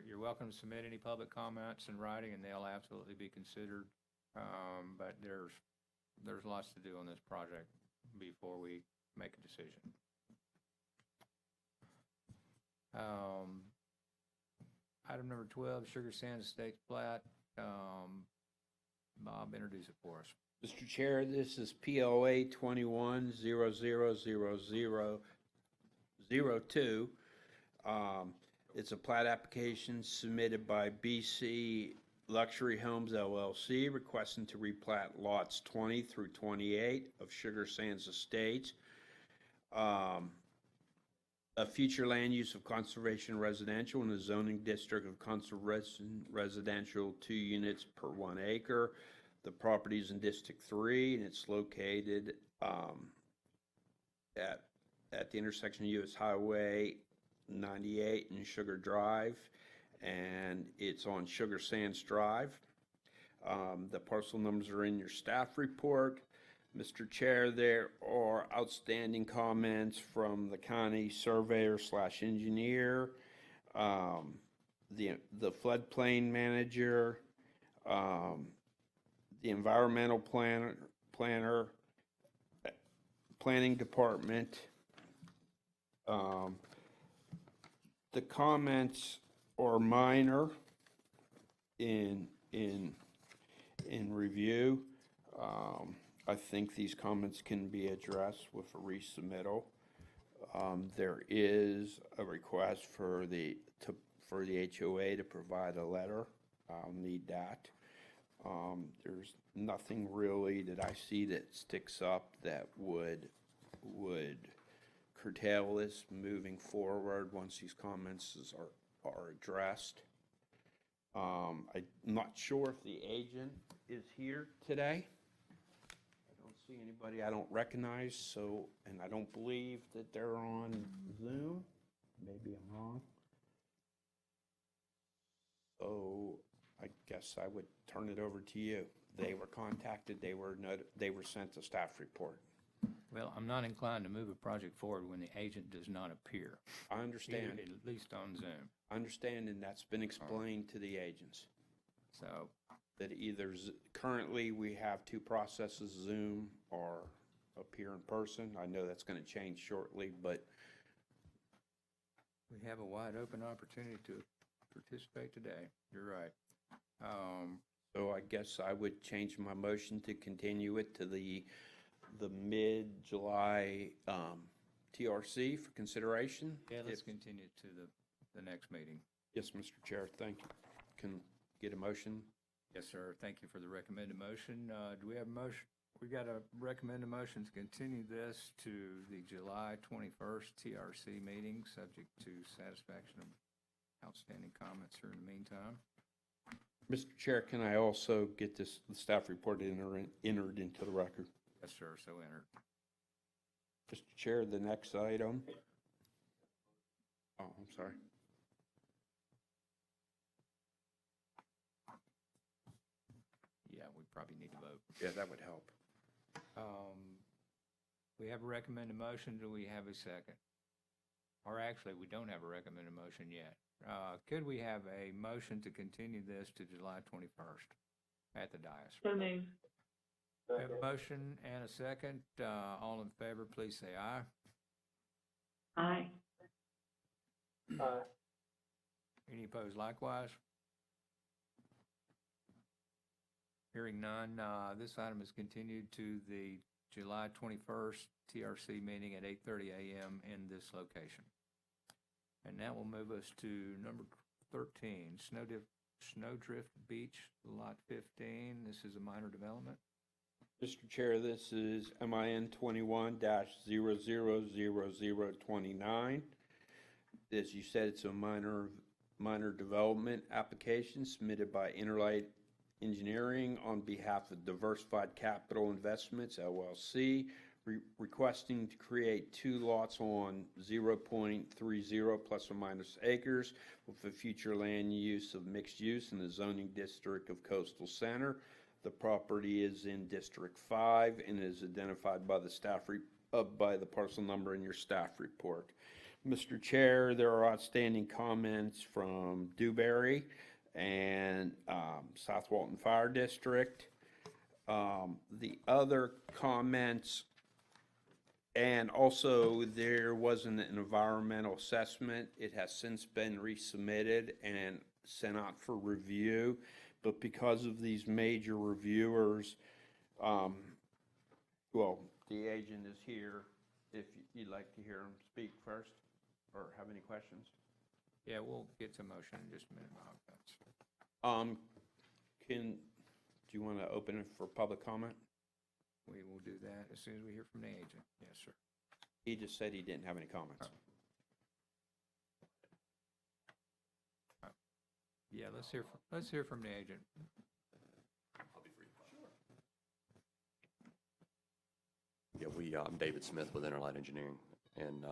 You're welcome to submit any public comments in writing, and they'll absolutely be considered. But there's lots to do on this project before we make a decision. Item number 12, Sands Estates Plat. Bob, introduce it for us. Mr. Chair, this is POA 21-00002. It's a plat application submitted by BC Luxury Homes LLC requesting to replat lots 20 through 28 of Sands Estates. A future land use of conservation residential in the zoning district of conservation residential, 2 units per 1 acre. The property is in District 3, and it's located at the intersection of U.S. Highway 98 and Sugar Drive, and it's on Sugar Sands Drive. The parcel numbers are in your staff report. Mr. Chair, there are outstanding comments from the county surveyor/engineer, the floodplain manager, the environmental planner, planning department. The comments are minor in review. I think these comments can be addressed with a resubmittal. There is a request for the HOA to provide a letter. I'll need that. There's nothing really that I see that sticks up that would curtail this moving forward once these comments are addressed. I'm not sure if the agent is here today. See anybody I don't recognize, so, and I don't believe that they're on Zoom. Maybe I'm wrong. So I guess I would turn it over to you. They were contacted, they were sent a staff report. Well, I'm not inclined to move a project forward when the agent does not appear, I understand, at least on Zoom. I understand, and that's been explained to the agents. So, That either, currently, we have two processes, Zoom or appear in person. I know that's gonna change shortly, but we have a wide open opportunity to participate today. You're right. so I guess I would change my motion to continue it to the mid-July, TRC for consideration. Yeah, let's If- continue to the next meeting. Yes, Mr. Chair, thank you. Can get a motion? Yes, sir. Thank you for the recommended motion. Do we have a motion? We got a recommended motion to continue this to the July 21st TRC meeting, subject to satisfaction of outstanding comments here in the meantime. Mr. Chair, can I also get the staff report entered into the record? Yes, sir. So entered. Mr. Chair, the next item. Oh, I'm sorry. Yeah, we probably need to vote. Yeah, that would help. We have a recommended motion. Do we have a second? Or actually, we don't have a recommended motion yet. Could we have a motion to continue this to July 21st at the dais? So moved. We have a motion and a second. All in favor, please say aye. Aye. Any opposed likewise? Hearing none, this item is continued to the July 21st TRC meeting at 8:30 a.m. in this location. And that will move us to number 13, Snowdrift Beach Lot 15. This is a minor development. Mr. Chair, this is MIN 21-000029. As you said, it's a minor development application submitted by Innerlight Engineering on behalf of Diversified Capital Investments, LLC, requesting to create two lots on 0.30 plus or minus acres with a future land use of mixed use in the zoning district of Coastal Center. The property is in District 5 and is identified by the by the parcel number in your staff report. Mr. Chair, there are outstanding comments from Dewberry and South Walton Fire District. The other comments, and also there wasn't an environmental assessment. It has since been resubmitted and sent out for review. But because of these major reviewers, well, the agent is here if you'd like to hear him speak first or have any questions. Yeah, we'll get to motion in just a minute, Bob. Do you want to open it for public comment? We will do that as soon as we hear from the agent. Yes, sir. He just said he didn't have any comments. Yeah, let's hear from the agent. Yeah, I'm David Smith with Innerlight Engineering, and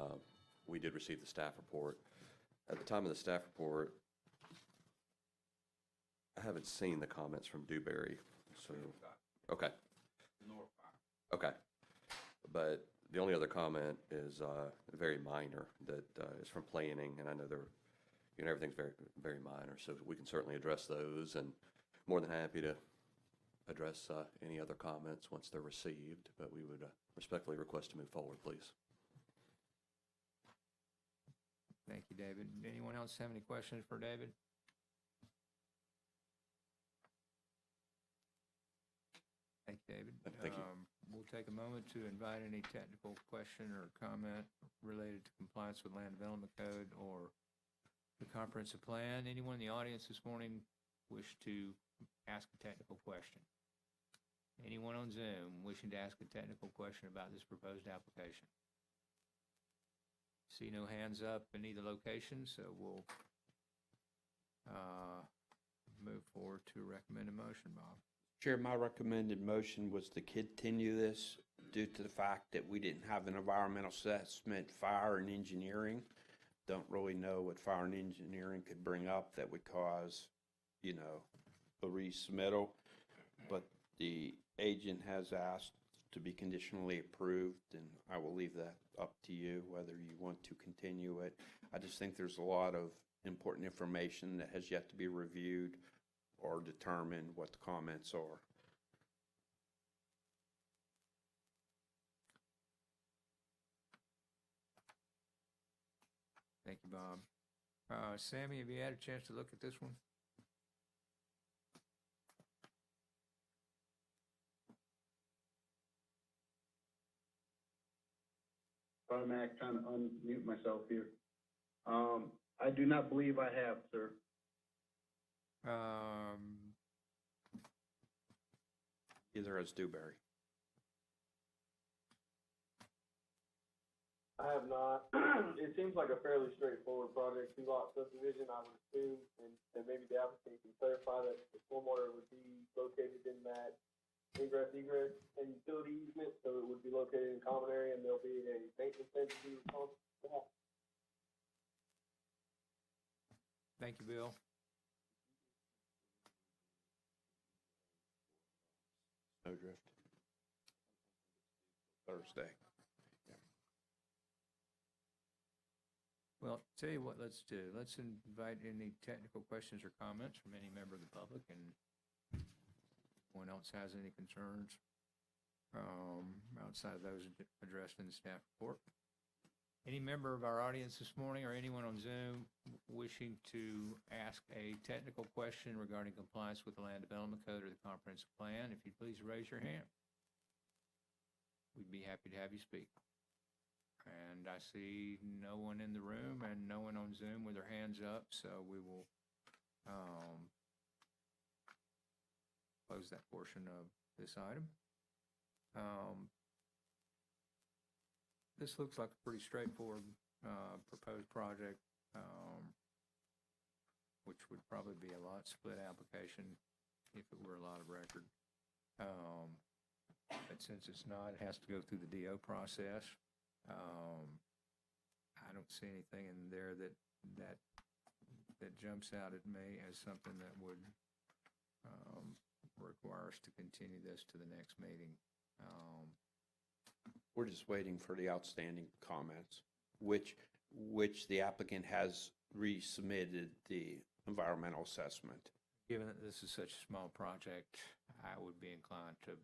we did receive the staff report. At the time of the staff report, I haven't seen the comments from Dewberry, so, okay. Okay. But the only other comment is very minor, that is from planning, and I know everything's very, very minor, so we can certainly address those, and more than happy to address any other comments once they're received, but we would respectfully request to move forward, please. Thank you, David. Anyone else have any questions for David? Thank you, David. Thank you. We'll take a moment to invite any technical question or comment related to compliance with Land Development Code or the comprehensive plan. Anyone in the audience this morning wish to ask a technical question? Anyone on Zoom wishing to ask a technical question about this proposed application? See no hands up in either location, so we'll move forward to recommend a motion, Bob. Chair, my recommended motion was to continue this due to the fact that we didn't have an environmental assessment, fire and engineering. Don't really know what fire and engineering could bring up that would cause, a resubmittal. But the agent has asked to be conditionally approved, and I will leave that up to you, whether you want to continue it. I just think there's a lot of important information that has yet to be reviewed or determined what the comments are. Thank you, Bob. Sammy, have you had a chance to look at this one? Sorry, Mac, trying to unmute myself here. I do not believe I have, sir. Either has Dewberry. I have not. It seems like a fairly straightforward project, 2-lot subdivision, I would assume, and maybe the applicant can clarify that the stormwater would be located in that egress, and utility easement, so it would be located in common area, and there'll be a maintenance entity responsible for that. Thank you, Bill. Snowdrift. Thursday. Well, tell you what, let's do. Let's invite any technical questions or comments from any member of the public, and anyone else has any concerns outside of those addressed in the staff report. Any member of our audience this morning or anyone on Zoom wishing to ask a technical question regarding compliance with the Land Development Code or the Comprehensive Plan, if you'd please raise your hand. We'd be happy to have you speak. And I see no one in the room and no one on Zoom with their hands up, so we will close that portion of this item. This looks like a pretty straightforward proposed project, which would probably be a lot split application if it were a lot of record. But since it's not, it has to go through the DO process. I don't see anything in there that jumps out at me as something that would require us to continue this to the next meeting. We're just waiting for the outstanding comments, which the applicant has resubmitted the environmental assessment. Given that this is such a small project, I would be inclined to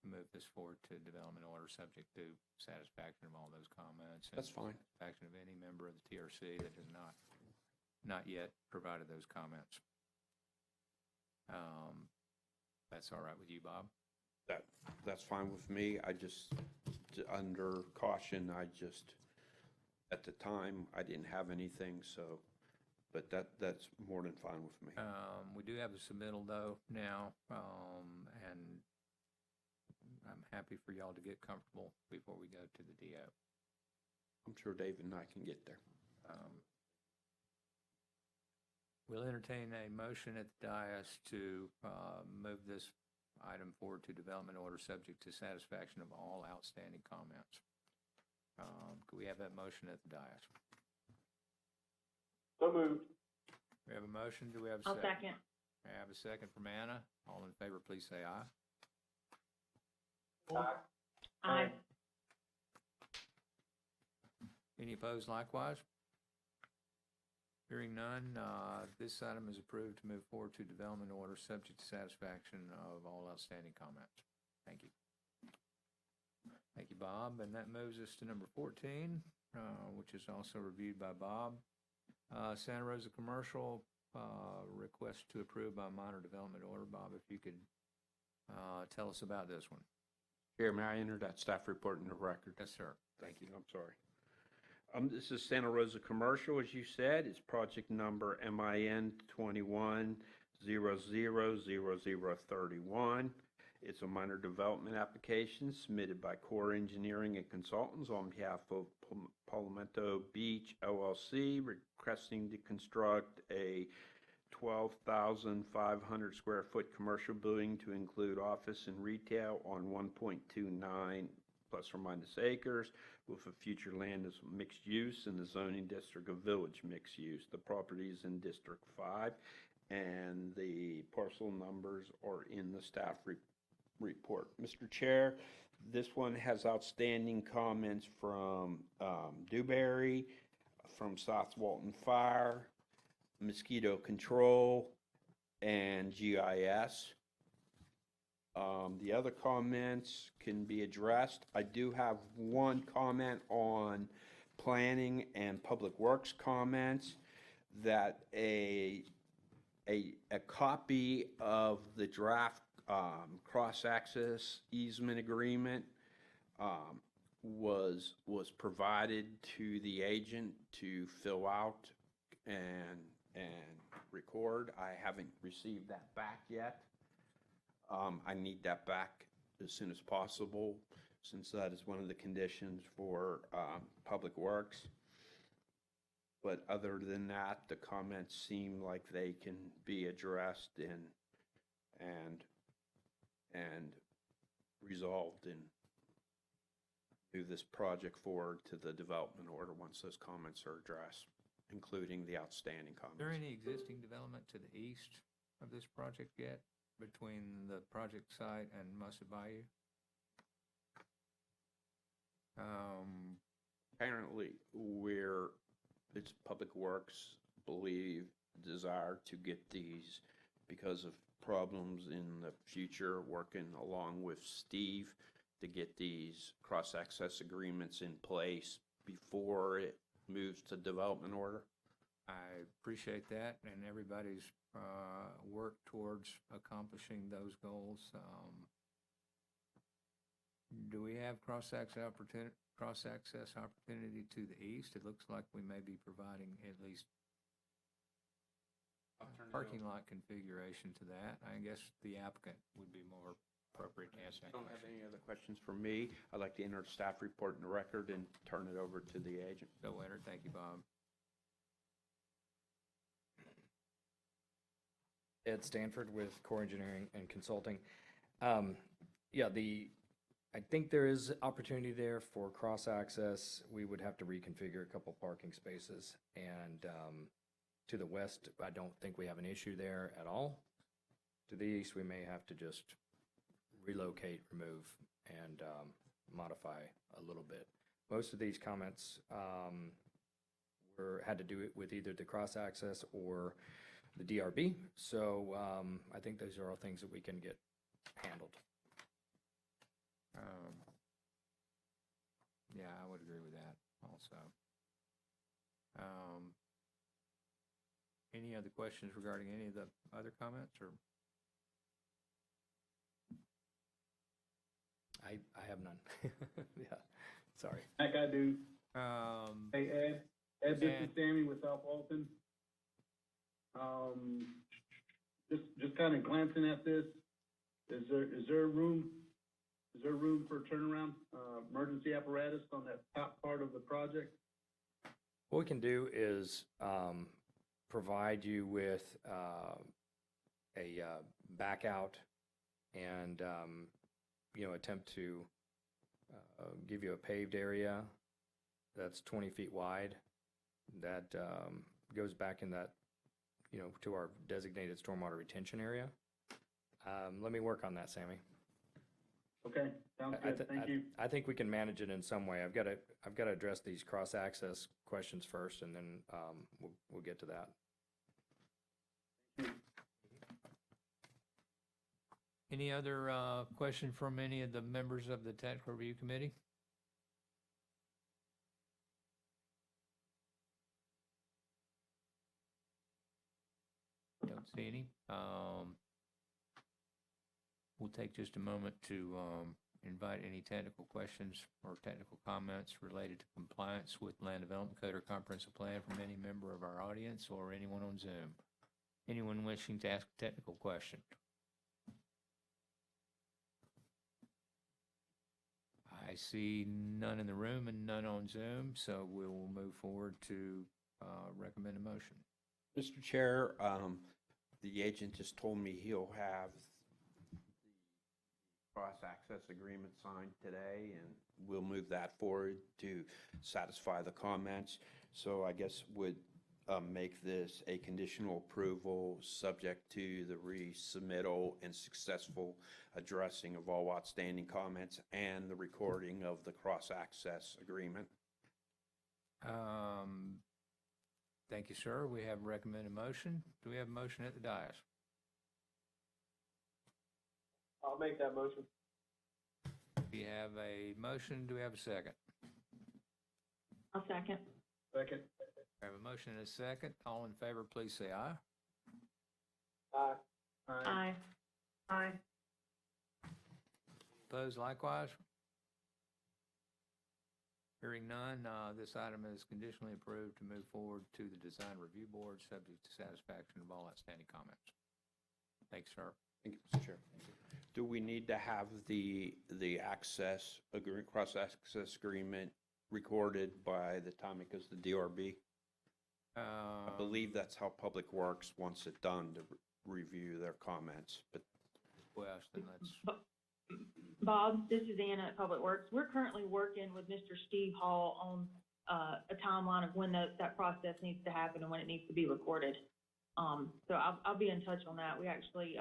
move this forward to development order subject to satisfaction of all those comments. That's fine. Satisfaction of any member of the TRC that has not yet provided those comments. That's all right with you, Bob? That's fine with me. I just, under caution, at the time, I didn't have anything, so, but that's more than fine with me. We do have a submittal though now, and I'm happy for y'all to get comfortable before we go to the DO. I'm sure David and I can get there. We'll entertain a motion at the dais to move this item forward to development order subject to satisfaction of all outstanding comments. Could we have that motion at the dais? So moved. We have a motion. Do we have a I'll second? second. We have a second from Anna. All in favor, please say aye. Aye. Aye. Any opposed likewise? Hearing none, this item is approved to move forward to development order subject to satisfaction of all outstanding comments. Thank you. Thank you, Bob. And that moves us to number 14, which is also reviewed by Bob. Santa Rosa Commercial, request to approve by minor development order. Bob, if you could tell us about this one. Chair, may I enter that staff report in the record? Yes, sir. Thank you. I'm sorry. This is Santa Rosa Commercial, as you said. It's project number MIN 21000031. It's a minor development application submitted by Core Engineering and Consultants on behalf of Palmetto Beach LLC, requesting to construct a 12,500 square foot commercial building to include office and retail on 1.29 plus or minus acres, with a future land as mixed use in the zoning district of village mixed use. The property is in District 5, and the parcel numbers are in the staff report. Mr. Chair, this one has outstanding comments from Dewberry, from South Walton Fire, Mosquito Control, and GIS. The other comments can be addressed. I do have one comment on planning and public works comments, that a copy of the draft cross-access easement agreement was provided to the agent to fill out and record. I haven't received that back yet. I need that back as soon as possible, since that is one of the conditions for Public Works. But other than that, the comments seem like they can be addressed and resolved and move this project forward to the development order once those comments are addressed, including the outstanding comments. Is there any existing development to the east of this project yet, between the project site and Musset Bayou? Apparently, it's Public Works desire to get these because of problems in the future, working along with Steve to get these cross-access agreements in place before it moves to development order. I appreciate that, and everybody's work towards accomplishing those goals. Do we have cross-access opportunity to the east? It looks like we may be providing at least parking lot configuration to that. I guess the applicant would be more appropriate to answer that Don't have question. any other questions for me. I'd like to enter the staff report in the record and turn it over to the agent. So enter. Thank you, Bob. Ed Stanford with Core Engineering and Consulting. I think there is opportunity there for cross-access. We would have to reconfigure a couple parking spaces. And to the west, I don't think we have an issue there at all. To the east, we may have to just relocate, remove, and modify a little bit. Most of these comments had to do it with either the cross-access or the DRB. So I think those are all things that we can get handled. Yeah, I would agree with that also. Any other questions regarding any of the other comments, or? I have none. Yeah, sorry. Like I do. Hey, Ed, this is Ed. Sammy with South Walton. Just kind of glancing at this, is there room for turnaround, emergency apparatus on that top part of the project? What we can do is provide you with a back out and, attempt to give you a paved area that's 20 feet wide that goes back in that, to our designated stormwater retention area. Let me work on that, Sammy. Okay, sounds good, thank you. I think we can manage it in some way. I've got to address these cross-access questions first, and then we'll get to that. Any other question from any of the members of the Technical Review Committee? Don't see any. We'll take just a moment to invite any technical questions or technical comments related to compliance with Land Development Code or Comprehensive Plan from any member of our audience or anyone on Zoom. Anyone wishing to ask a technical question? I see none in the room and none on Zoom, so we will move forward to recommend a motion. Mr. Chair, the agent just told me he'll have the cross-access agreement signed today, and we'll move that forward to satisfy the comments. So I guess would make this a conditional approval, subject to the resubmittal and successful addressing of all outstanding comments and the recording of the cross-access agreement. Thank you, sir. We have a recommended motion. Do we have a motion at the dais? I'll make that motion. We have a motion. Do we have a second? I'll second. Second. We have a motion and a second. All in favor, please say aye. Aye. Aye. Aye. Opposed likewise? Hearing none, this item is conditionally approved to move forward to the Design Review Board, subject to satisfaction of all outstanding comments. Thanks, sir. Thank you, Mr. Chair. Do we need to have the access agreement, cross-access agreement recorded by the time it goes to DRB? I believe that's how Public Works wants it done, to review their comments, but Well, then let's, Bob, this is Anna at Public Works. We're currently working with Mr. Steve Hall on a timeline of when that process needs to happen and when it needs to be recorded. So I'll be in touch on that. We actually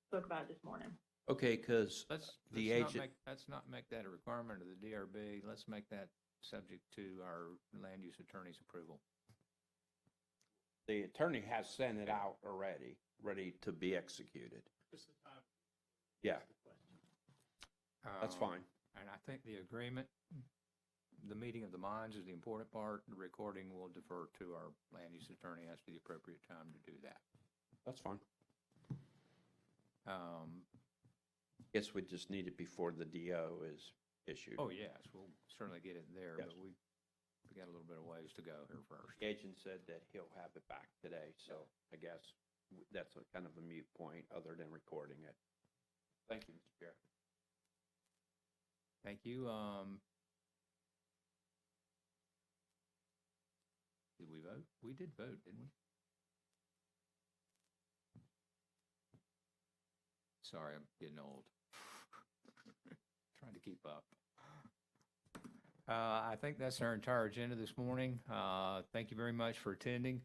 spoke about it this morning. okay, because let's the not agent, let's not make that a requirement of the DRB. Let's make that subject to our land use attorney's approval. the attorney has sent it out already, ready to be executed. Yeah, that's fine. And I think the agreement, the meeting of the minds is the important part. The recording will defer to our land use attorney as to the appropriate time to do that. That's fine. Guess we just need it before the DO is issued. Oh, yes, we'll certainly get it there, Yes. but we got a little bit of ways to go here first. The agent said that he'll have it back today, so I guess that's a kind of a moot point other than recording it. Thank you, Mr. Chair. Thank you. Did we vote? We did vote, didn't we? Sorry, I'm getting old. Trying to keep up. I think that's our entire agenda this morning. Thank you very much for attending.